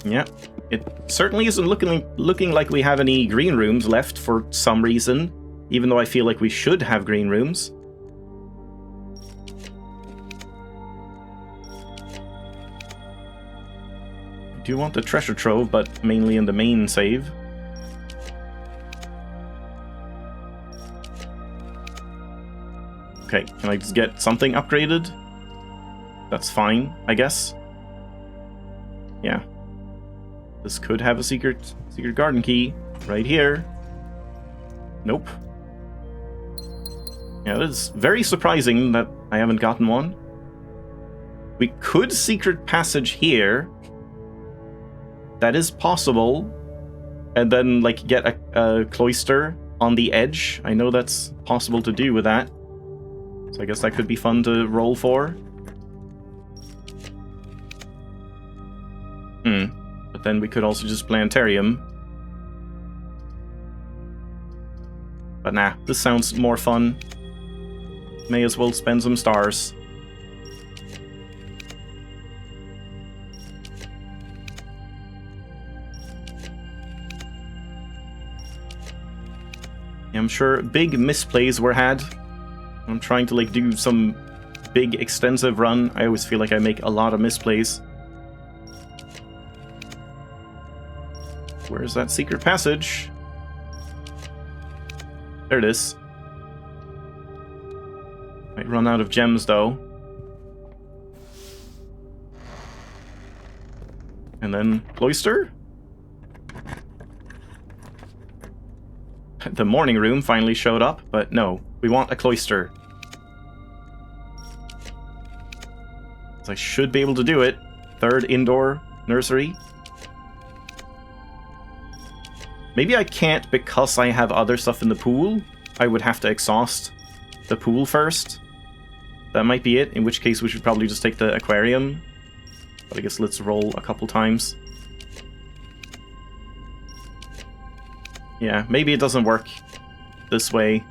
Yeah, it certainly isn't looking like we have any green rooms left for some reason, even though I feel like we should have green rooms. I do want the treasure trove, but mainly in the main save. Okay, can I just get something upgraded? That's fine, I guess. Yeah. This could have a secret garden key right here. Nope. Yeah, it is very surprising that I haven't gotten one. We could secret passage here. That is possible. And then, like, get a cloister on the edge. I know that's possible to do with that. So I guess that could be fun to roll for. But then we could also just planetarium. But nah, this sounds more fun. May as well spend some stars. Yeah, I'm sure big misplays were had. I'm trying to like do some big extensive run. I always feel like I make a lot of misplays. Where's that secret passage? There it is. Might run out of gems, though. And then cloister? The morning room finally showed up, but no. We want a cloister. I should be able to do it. Third indoor nursery. Maybe I can't because I have other stuff in the pool. I would have to exhaust the pool first. That might be it, in which case we should probably just take the aquarium. But I guess let's roll a couple times. Yeah, maybe it doesn't work this way.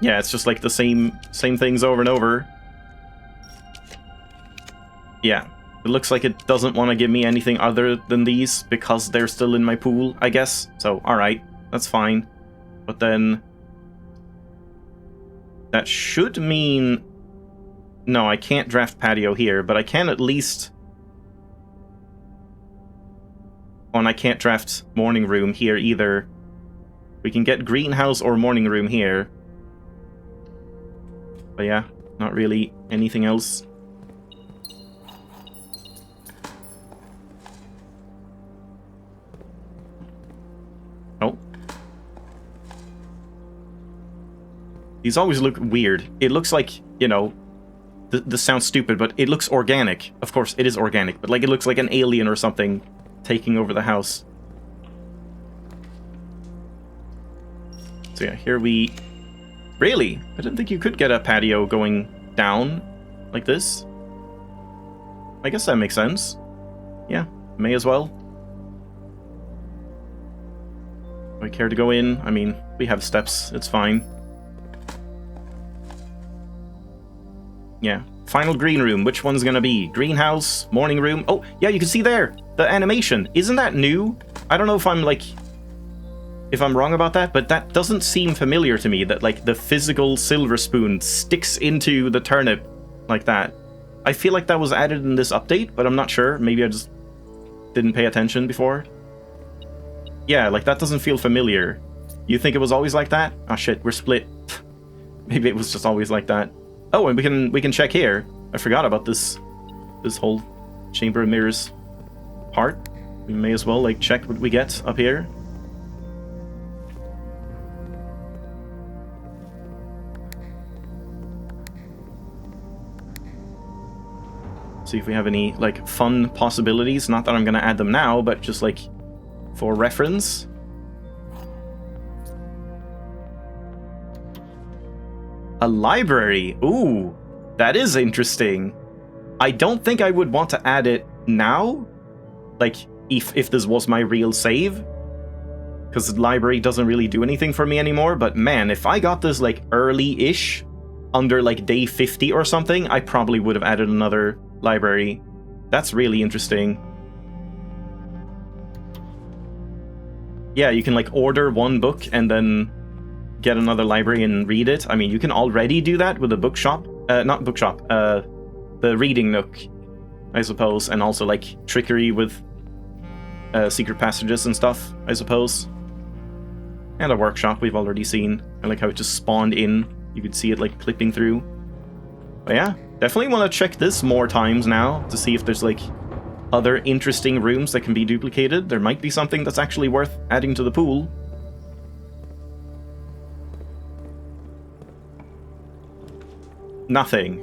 Yeah, it's just like the same things over and over. Yeah, it looks like it doesn't want to give me anything other than these because they're still in my pool, I guess. So, alright, that's fine. But then that should mean... No, I can't draft patio here, but I can at least... Oh, and I can't draft morning room here either. We can get greenhouse or morning room here. But yeah, not really anything else. Oh. These always look weird. It looks like, you know, this sounds stupid, but it looks organic. Of course, it is organic, but like it looks like an alien or something taking over the house. So yeah, here we... Really? I didn't think you could get a patio going down like this. I guess that makes sense. Yeah, may as well. Do I care to go in? I mean, we have steps, it's fine. Yeah. Final green room, which one's gonna be? Greenhouse, morning room. Oh, yeah, you can see there, the animation. Isn't that new? I don't know if I'm like... If I'm wrong about that, but that doesn't seem familiar to me, that like the physical silver spoon sticks into the turnip like that. I feel like that was added in this update, but I'm not sure. Maybe I just didn't pay attention before. Yeah, like that doesn't feel familiar. You think it was always like that? Oh shit, we're split. Maybe it was just always like that. Oh, and we can check here. I forgot about this whole chamber of mirrors part. We may as well like check what we get up here. See if we have any like fun possibilities. Not that I'm gonna add them now, but just like for reference. A library. Ooh, that is interesting. I don't think I would want to add it now, like if this was my real save, because the library doesn't really do anything for me anymore. But man, if I got this like early-ish, under like day 50 or something, I probably would have added another library. That's really interesting. Yeah, you can like order one book and then get another library and read it. I mean, you can already do that with a bookshop. Not bookshop, the reading nook, I suppose, and also like trickery with secret passages and stuff, I suppose. And a workshop we've already seen. I like how it just spawned in. You could see it like clipping through. But yeah, definitely want to check this more times now to see if there's like other interesting rooms that can be duplicated. There might be something that's actually worth adding to the pool. Nothing.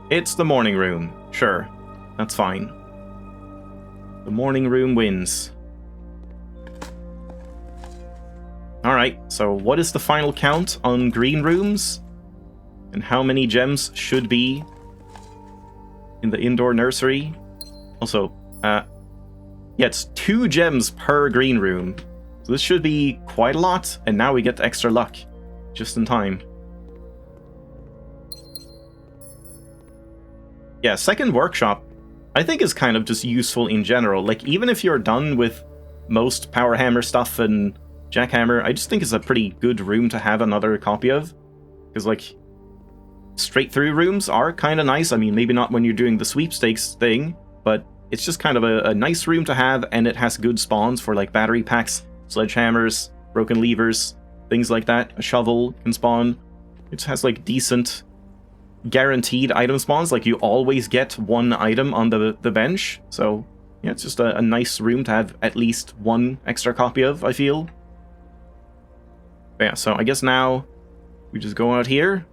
It's the morning room. Sure, that's fine. The morning room wins. Alright, so what is the final count on green rooms? And how many gems should be in the indoor nursery? Also, yeah, it's 2 gems per green room. So this should be quite a lot, and now we get extra luck. Just in time. Yeah, second workshop, I think is kind of just useful in general. Like, even if you're done with most Power Hammer stuff and Jackhammer, I just think it's a pretty good room to have another copy of. Because, like, straight through rooms are kind of nice. I mean, maybe not when you're doing the sweepstakes thing, but it's just kind of a nice room to have, and it has good spawns for, like, battery packs, sledgehammers, broken levers, things like that. A shovel can spawn. It has, like, decent guaranteed item spawns. Like, you always get one item on the bench, so Yeah, it's just a nice room to have at least one extra copy of, I feel. But yeah, so I guess now we just go out here.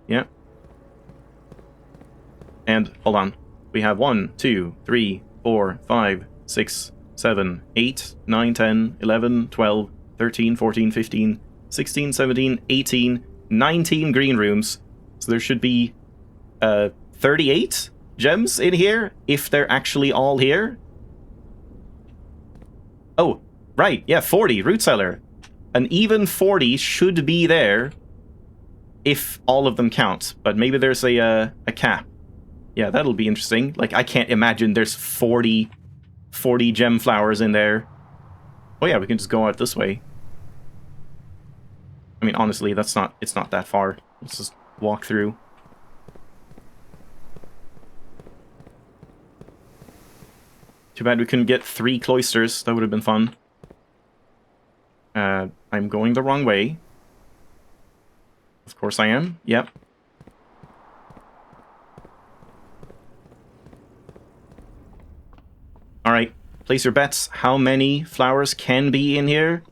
Yeah. And, hold on. We have 1, 2, 3, 4, 5, 6, 7, 8, 9, 10, 11, 12, 13, 14, 15, 16, 17, 18, 19 green rooms. So there should be 38 gems in here, if they're actually all here. Oh, right, yeah, 40, root cellar. An even 40 should be there if all of them count, but maybe there's a cap. Yeah, that'll be interesting. Like, I can't imagine there's 40 gem flowers in there. Oh yeah, we can just go out this way. I mean, honestly, it's not that far. Let's just walk through. Too bad we couldn't get 3 cloisters. That would have been fun. I'm going the wrong way. Of course I am. Yep. Alright, place your bets. How many flowers can be in here?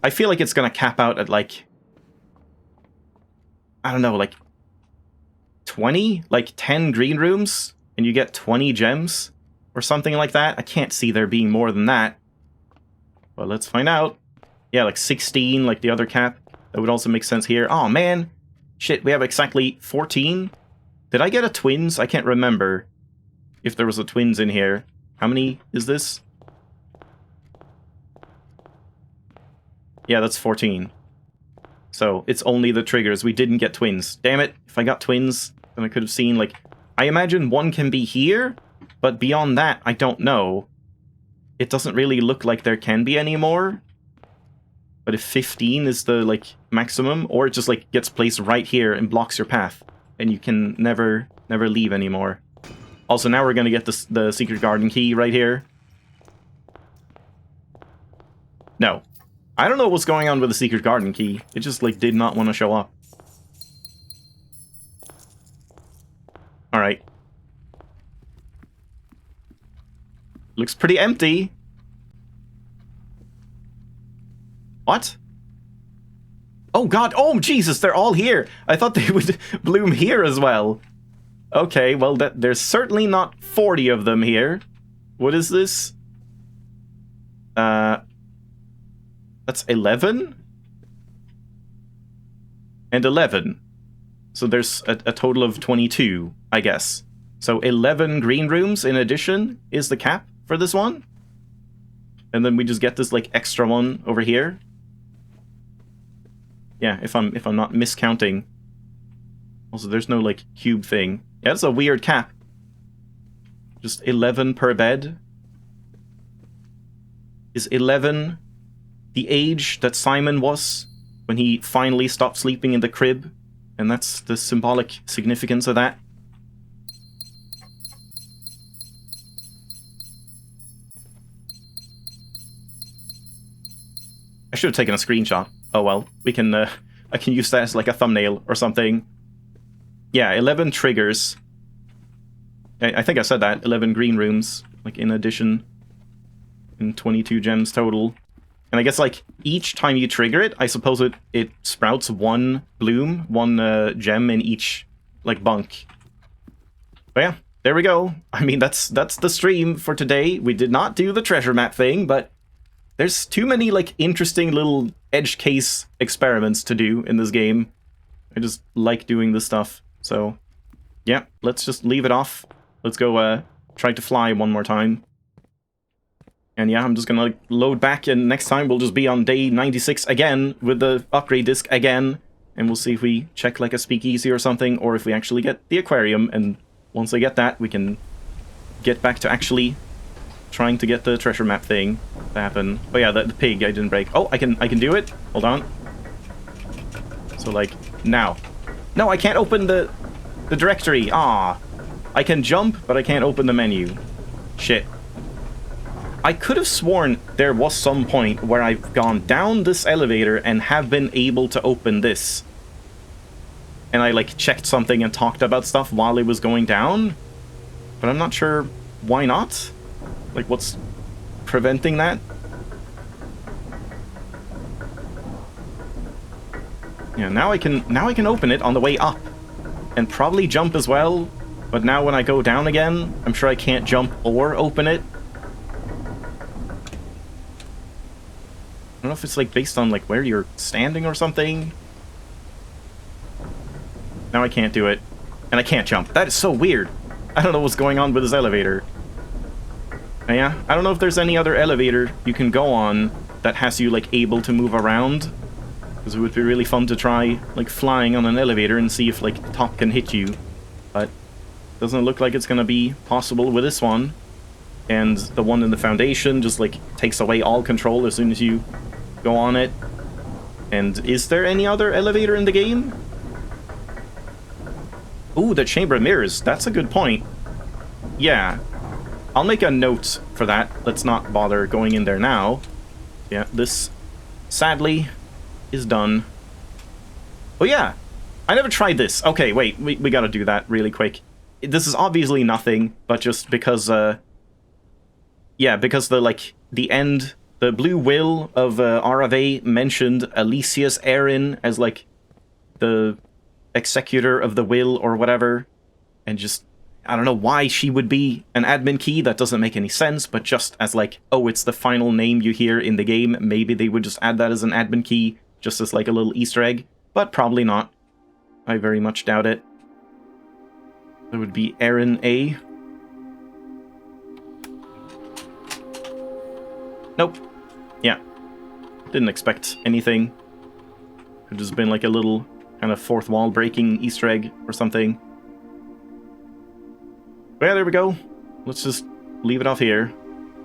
I feel like it's gonna cap out at, like, I don't know, like 20? Like 10 green rooms, and you get 20 gems? Or something like that? I can't see there being more than that. But let's find out. Yeah, like 16, like the other cap. That would also make sense here. Oh, man. Shit, we have exactly 14? Did I get a twins? I can't remember if there was a twins in here. How many is this? Yeah, that's 14. So, it's only the triggers. We didn't get twins. Damn it. If I got twins, then I could have seen, like... I imagine one can be here, but beyond that, I don't know. It doesn't really look like there can be any more. But if 15 is the, like, maximum, or it just, like, gets placed right here and blocks your path, and you can never leave anymore. Also, now we're gonna get the secret garden key right here. No. I don't know what's going on with the secret garden key. It just, like, did not want to show up. Alright. Looks pretty empty. What? Oh god, oh Jesus, they're all here! I thought they would bloom here as well. Okay, well, there's certainly not 40 of them here. What is this? That's 11? And 11. So there's a total of 22, I guess. So 11 green rooms in addition is the cap for this one. And then we just get this, like, extra one over here. Yeah, if I'm not miscounting. Also, there's no, like, cube thing. Yeah, that's a weird cap. Just 11 per bed. Is 11 the age that Simon was when he finally stopped sleeping in the crib? And that's the symbolic significance of that. I should have taken a screenshot. Oh well, we can, I can use that as like a thumbnail or something. Yeah, 11 triggers. I think I said that. 11 green rooms, like, in addition. And 22 gems total. And I guess, like, each time you trigger it, I suppose it sprouts one bloom, one gem in each, like, bunk. But yeah, there we go. I mean, that's the stream for today. We did not do the treasure map thing, but there's too many, like, interesting little edge case experiments to do in this game. I just like doing this stuff. So, yeah, let's just leave it off. Let's go try to fly one more time. And yeah, I'm just gonna, like, load back, and next time we'll just be on day 96 again with the upgrade disc again. And we'll see if we check, like, a speakeasy or something, or if we actually get the aquarium. And once I get that, we can get back to actually trying to get the treasure map thing to happen. Oh yeah, the pig I didn't break. Oh, I can do it. Hold on. So, like, now. No, I can't open the directory. Ah, I can jump, but I can't open the menu. Shit. I could have sworn there was some point where I've gone down this elevator and have been able to open this. And I, like, checked something and talked about stuff while it was going down. But I'm not sure why not? Like, what's preventing that? Yeah, now I can open it on the way up. And probably jump as well. But now when I go down again, I'm sure I can't jump or open it. I don't know if it's like based on like where you're standing or something. Now I can't do it. And I can't jump. That is so weird. I don't know what's going on with this elevator. Yeah, I don't know if there's any other elevator you can go on that has you like able to move around. Because it would be really fun to try, like, flying on an elevator and see if, like, the top can hit you. But doesn't look like it's gonna be possible with this one. And the one in the foundation just, like, takes away all control as soon as you go on it. And is there any other elevator in the game? Ooh, the Chamber of Mirrors. That's a good point. Yeah. I'll make a note for that. Let's not bother going in there now. Yeah, this, sadly, is done. Oh yeah, I never tried this. Okay, wait, we gotta do that really quick. This is obviously nothing, but just because, yeah, because the end, the blue will of RFA mentioned Alicia's Erin as, like, the executor of the will or whatever, and just, I don't know why she would be an admin key, that doesn't make any sense, but just as, like, oh, it's the final name you hear in the game, maybe they would just add that as an admin key, just as like a little Easter egg, but probably not. I very much doubt it. That would be Erin A. Nope. Yeah. Didn't expect anything. Could just been like a little kind of fourth wall breaking Easter egg or something. But yeah, there we go. Let's just leave it off here.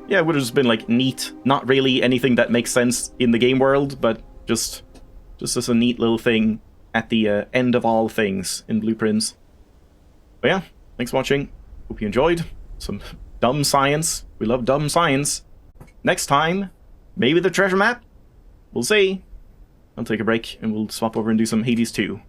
Yeah, it would have just been like neat. Not really anything that makes sense in the game world, but just as a neat little thing at the end of all things in Blueprints. But yeah, thanks for watching. Hope you enjoyed. Some dumb science. We love dumb science. Next time, maybe the treasure map? We'll see. I'll take a break and we'll swap over and do some Hades 2.